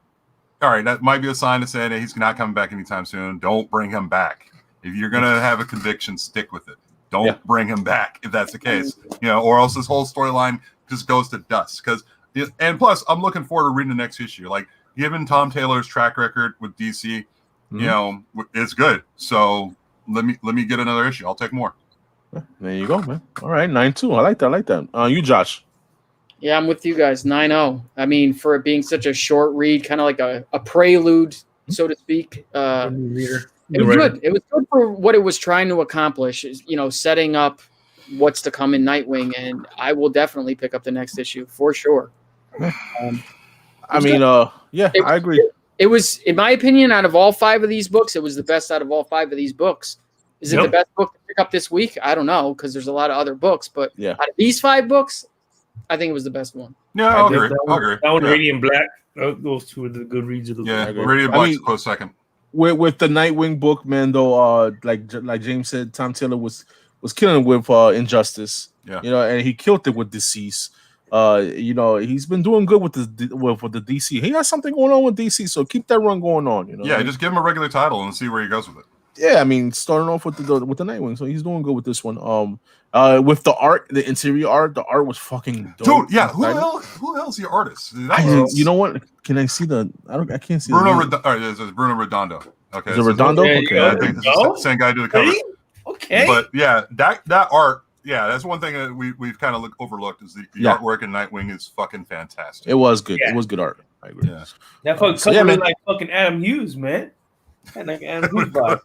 all right, that might be a sign to say that he's not coming back anytime soon. Don't bring him back. If you're gonna have a conviction, stick with it. Don't bring him back if that's the case, or else this whole storyline just goes to dust. And plus, I'm looking forward to reading the next issue. Like, given Tom Taylor's track record with DC, it's good. So let me get another issue. I'll take more. There you go, man. All right, 9.2. I like that. You, Josh. Yeah, I'm with you guys. 9.0. I mean, for it being such a short read, kind of like a prelude, so to speak. It was good. It was good for what it was trying to accomplish. Setting up what's to come in Nightwing, and I will definitely pick up the next issue for sure. I agree. It was, in my opinion, out of all 5 of these books, it was the best out of all 5 of these books. Is it the best book to pick up this week? I don't know, because there's a lot of other books, but out of these 5 books, I think it was the best one. Yeah, I'll agree. That one, Radiant Black. Those 2 are the good reads of the book. Yeah, Radiant Black's a close second. With the Nightwing book, man, though, like James said, Tom Taylor was killing with Injustice. Yeah, and he killed it with Deceased. He's been doing good with the DC. He has something going on with DC, so keep that run going on. Just give him a regular title and see where he goes with it. Yeah, I mean, starting off with the Nightwing, so he's doing good with this one. With the art, the interior art, the art was fucking dope. Dude, yeah, who the hell's the artist? You know what? Can I see the? I can't see. Bruno Redondo. Okay, is it Redondo? Okay, I think this is the same guy who did the cover. Okay, but yeah, that art. Yeah, that's one thing that we've kind of overlooked is the artwork in Nightwing is fucking fantastic. It was good. It was good art. I agree. Yeah. That fucking cover like fucking Adam Hughes, man. Like Adam Hughes vibe.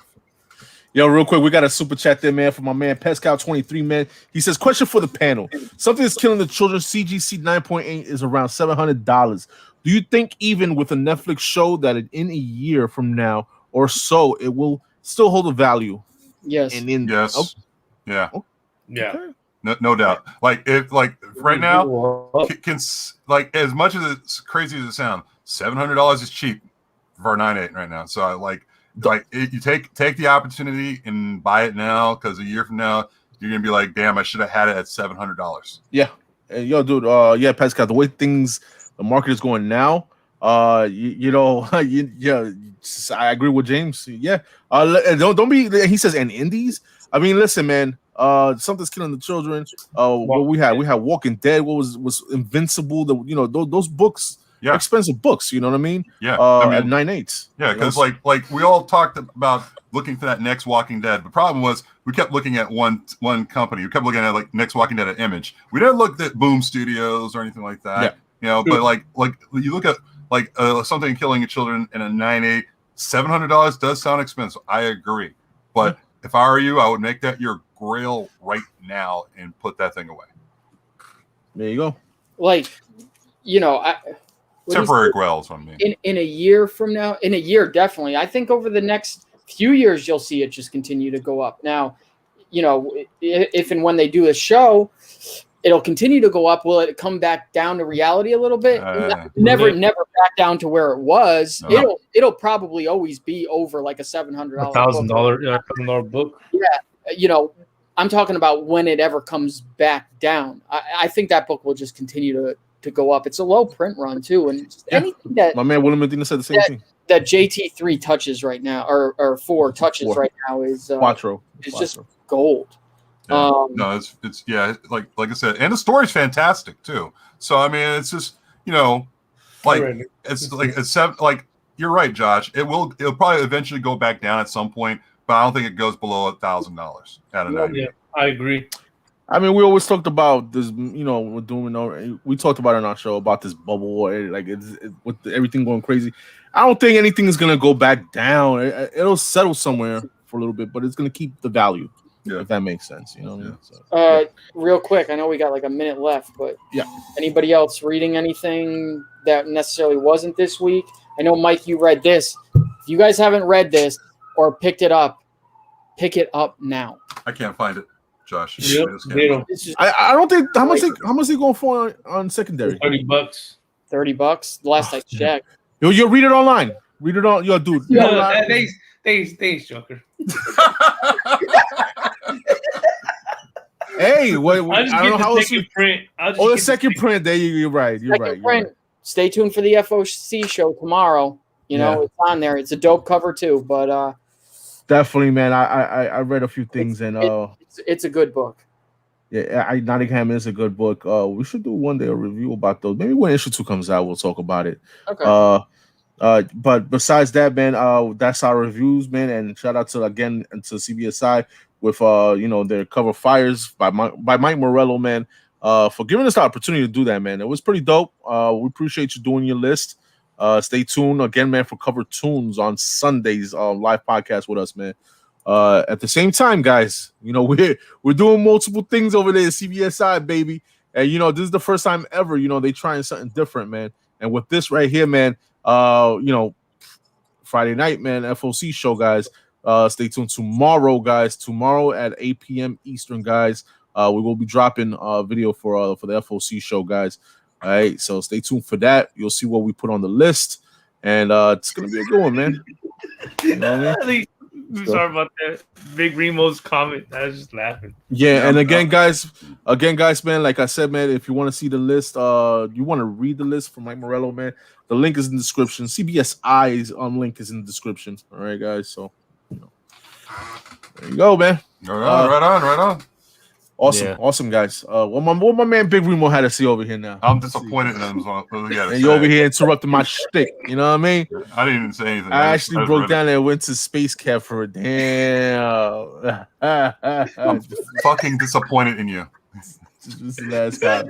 Yo, real quick, we got a super chat there, man, from my man Pescal23, man. He says, question for the panel. Something that's killing the children, CGC 9.8 is around $700. Do you think even with a Netflix show that in a year from now or so, it will still hold a value? Yes. Yes. Yeah. Yeah. No doubt. Like right now, can like as much as it's crazy as it sounds, $700 is cheap for 9.8 right now. So you take the opportunity and buy it now, because a year from now you're gonna be like, damn, I should have had it at $700. Yeah, yo, dude. Pascal, the way the market is going now, I agree with James. Yeah, don't be. He says, and indies. I mean, listen, man. Something's killing the children. What we had Walking Dead. What was Invincible? Those books. Yeah. Expensive books, you know what I mean? Yeah. At 9.8. Yeah, because like we all talked about looking for that next Walking Dead. The problem was we kept looking at one company. We kept looking at like next Walking Dead at Image. We didn't look at Boom Studios or anything like that. Yeah. But like you look at something killing children in a 9.8, $700 does sound expensive. I agree. But if I were you, I would make that your grail right now and put that thing away. There you go. Temporary grail is what I mean. In a year from now, definitely. I think over the next few years, you'll see it just continue to go up. Now, if and when they do a show, it'll continue to go up. Will it come back down to reality a little bit? Never back down to where it was. No. It'll probably always be over like a $700, $1,000 book. Yeah, I'm talking about when it ever comes back down. I think that book will just continue to go up. It's a low print run too, and anything that my man William Medina said the same thing. That JT3 touches right now, or 4 touches right now is Quattro. It's just gold. Yeah. No, it's like I said, and the story's fantastic too. So I mean, it's just it's you're right, Josh. It'll probably eventually go back down at some point, but I don't think it goes below $1,000 out of 90. Yeah, I agree. I mean, we always talked about this, you know, we're doing. We talked about it on our show about this bubble war, like with everything going crazy. I don't think anything is gonna go back down. It'll settle somewhere for a little bit, but it's gonna keep the value. Yeah. If that makes sense, you know what I mean? So, real quick, I know we got like a minute left, but yeah. Anybody else reading anything that necessarily wasn't this week? I know, Mike, you read this. If you guys haven't read this or picked it up, pick it up now. I can't find it. Josh. Yep, I don't think how much they going for on secondary? $30. $30. The last I checked. You'll read it online. Read it on yo, dude. No, thanks, Joker. Hey, what? I don't know how else you print. The second print. There you're right. You're right. Print. Right. Stay tuned for the FOC show tomorrow. You know, it's on there. It's a dope cover too, but definitely, man. I read a few things it's a good book. Yeah, Nottingham is a good book. We should do one day a review about those. Maybe when issue 2 comes out, we'll talk about it. Okay. But besides that, man, that's our reviews, man. And shout out to CBSI with their cover fires by Mike Morello, man. For giving us the opportunity to do that, man. It was pretty dope. We appreciate you doing your list. Stay tuned again, man, for Cover Tunes on Sundays live podcast with us, man. At the same time, guys, we're doing multiple things over there at CBSI, baby. And this is the first time ever, they trying something different, man. And with this right here, man, Friday night, man, FOC show, guys. Stay tuned tomorrow, guys. Tomorrow at 8 p.m. Eastern, guys. We will be dropping a video for the FOC show, guys. All right, so stay tuned for that. You'll see what we put on the list, and it's gonna be a good one, man. You know what I mean? Sorry about that. Big Remo's comment. I was just laughing. Yeah, and again, guys, man, like I said, man, if you want to see the list, you want to read the list from Mike Morello, man, the link is in the description. CBSI's link is in the description. All right, guys. So, there you go, man. Right on. Awesome, guys. What my man Big Remo had to see over here now. I'm disappointed in him. And you over here interrupting my shtick. You know what I mean? I didn't even say anything. I actually broke down and went to Space Cat for a damn. Fucking disappointed in you. This is the last guy.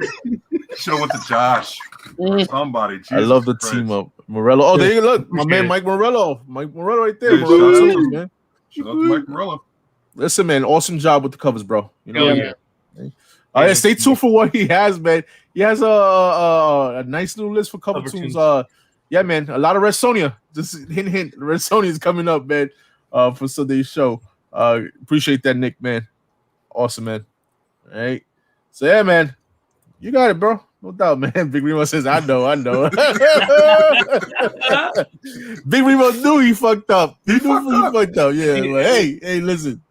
Should have went to Josh or somebody. Jesus I love the Christ. team up. Morello. Oh, there you look. My man Mike Morello. Mike Morello right there. Yeah, Morello Tunes, man. Shout out to Mike Morello. Listen, man, awesome job with the covers, bro. Yeah. All right, stay tuned for what he has, man. He has a nice little list for cover tunes. Yeah, man, a lot of Red Sonja. Just hint. Red Sonja is coming up, man, for Sunday's show. Appreciate that, Nick, man. Awesome, man. All right. So yeah, man, you got it, bro. No doubt, man. Big Remo says, I know. Big Remo knew he fucked up. He knew he fucked up. Yeah. Like, hey, listen.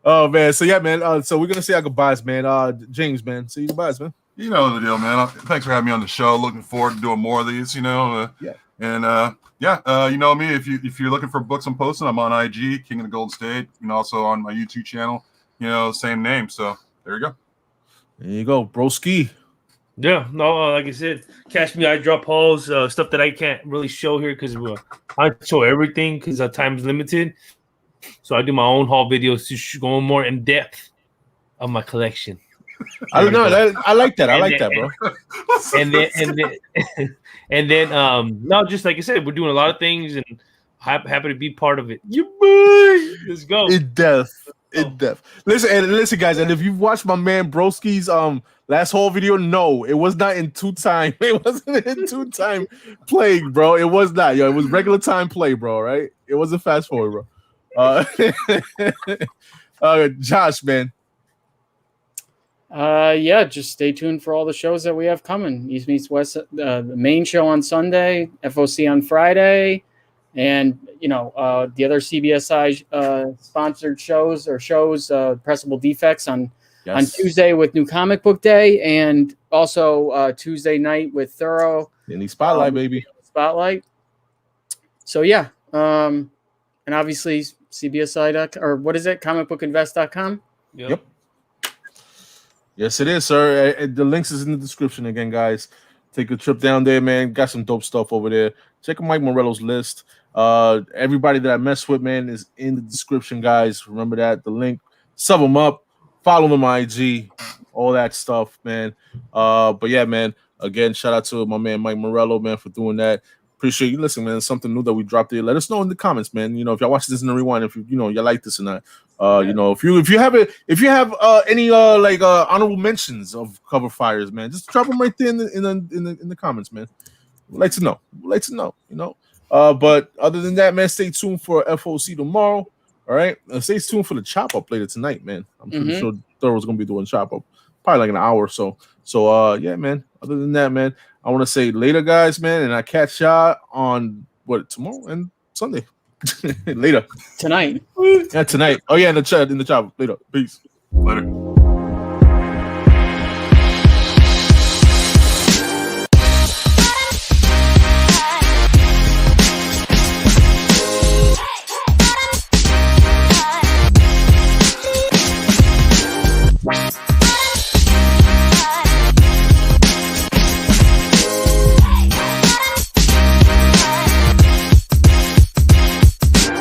Oh man. So yeah, man. So we're gonna say our goodbyes, man. James, man. Say your goodbyes, man. You know the deal, man. Thanks for having me on the show. Looking forward to doing more of these. Yeah. And you know me. If you're looking for books I'm posting, I'm on IG, King of the Golden State, and also on my YouTube channel. Same name. So there you go. There you go, broski. Yeah, no, like I said, catch me. I drop hauls, stuff that I can't really show here because I show everything because time is limited. So I do my own haul videos to go more in depth of my collection. I don't know. I like that. I like that, bro. And then, no, just like I said, we're doing a lot of things and happy to be part of it. Let's go. In depth. Listen, guys, and if you've watched my man Broski's last haul video, no, it was not in 2-time. It wasn't in 2-time play, bro. It was not. It was regular time play, bro. Right? It wasn't fast forward, bro. Josh, man. Just stay tuned for all the shows that we have coming. East Meets West, the main show on Sunday, FOC on Friday, and the other CBSI sponsored shows, Pressable Defects on Tuesday with New Comic Book Day, and also Tuesday night with Thoro. Any Spotlight, baby. Spotlight. So yeah, and obviously CBSI or what is it? comicbookinvest.com. Yep. Yes, it is, sir. The links is in the description again, guys. Take a trip down there, man. Got some dope stuff over there. Check out Mike Morello's list. Everybody that I mess with, man, is in the description, guys. Remember that. The link. Sub them up. Follow him on IG, all that stuff, man. But yeah, man. Again, shout out to my man Mike Morello, man, for doing that. Appreciate you. Listen, man, something new that we dropped there. Let us know in the comments, man. You know, if y'all watch this in the rewind, if you you like this or not. You know, if you have any honorable mentions of cover fires, man, just drop them right there in the comments, man. We'd like to know. You know. But other than that, man, stay tuned for FOC tomorrow. All right, stay tuned for the chop up later tonight, man. I'm pretty sure Thoro's gonna be doing chop up, probably like an hour or so. So yeah, man. Other than that, man, I want to say later, guys, man, and I catch y'all on tomorrow and Sunday. Later tonight. Yeah, tonight. Oh yeah, in the chat later. Peace. Later.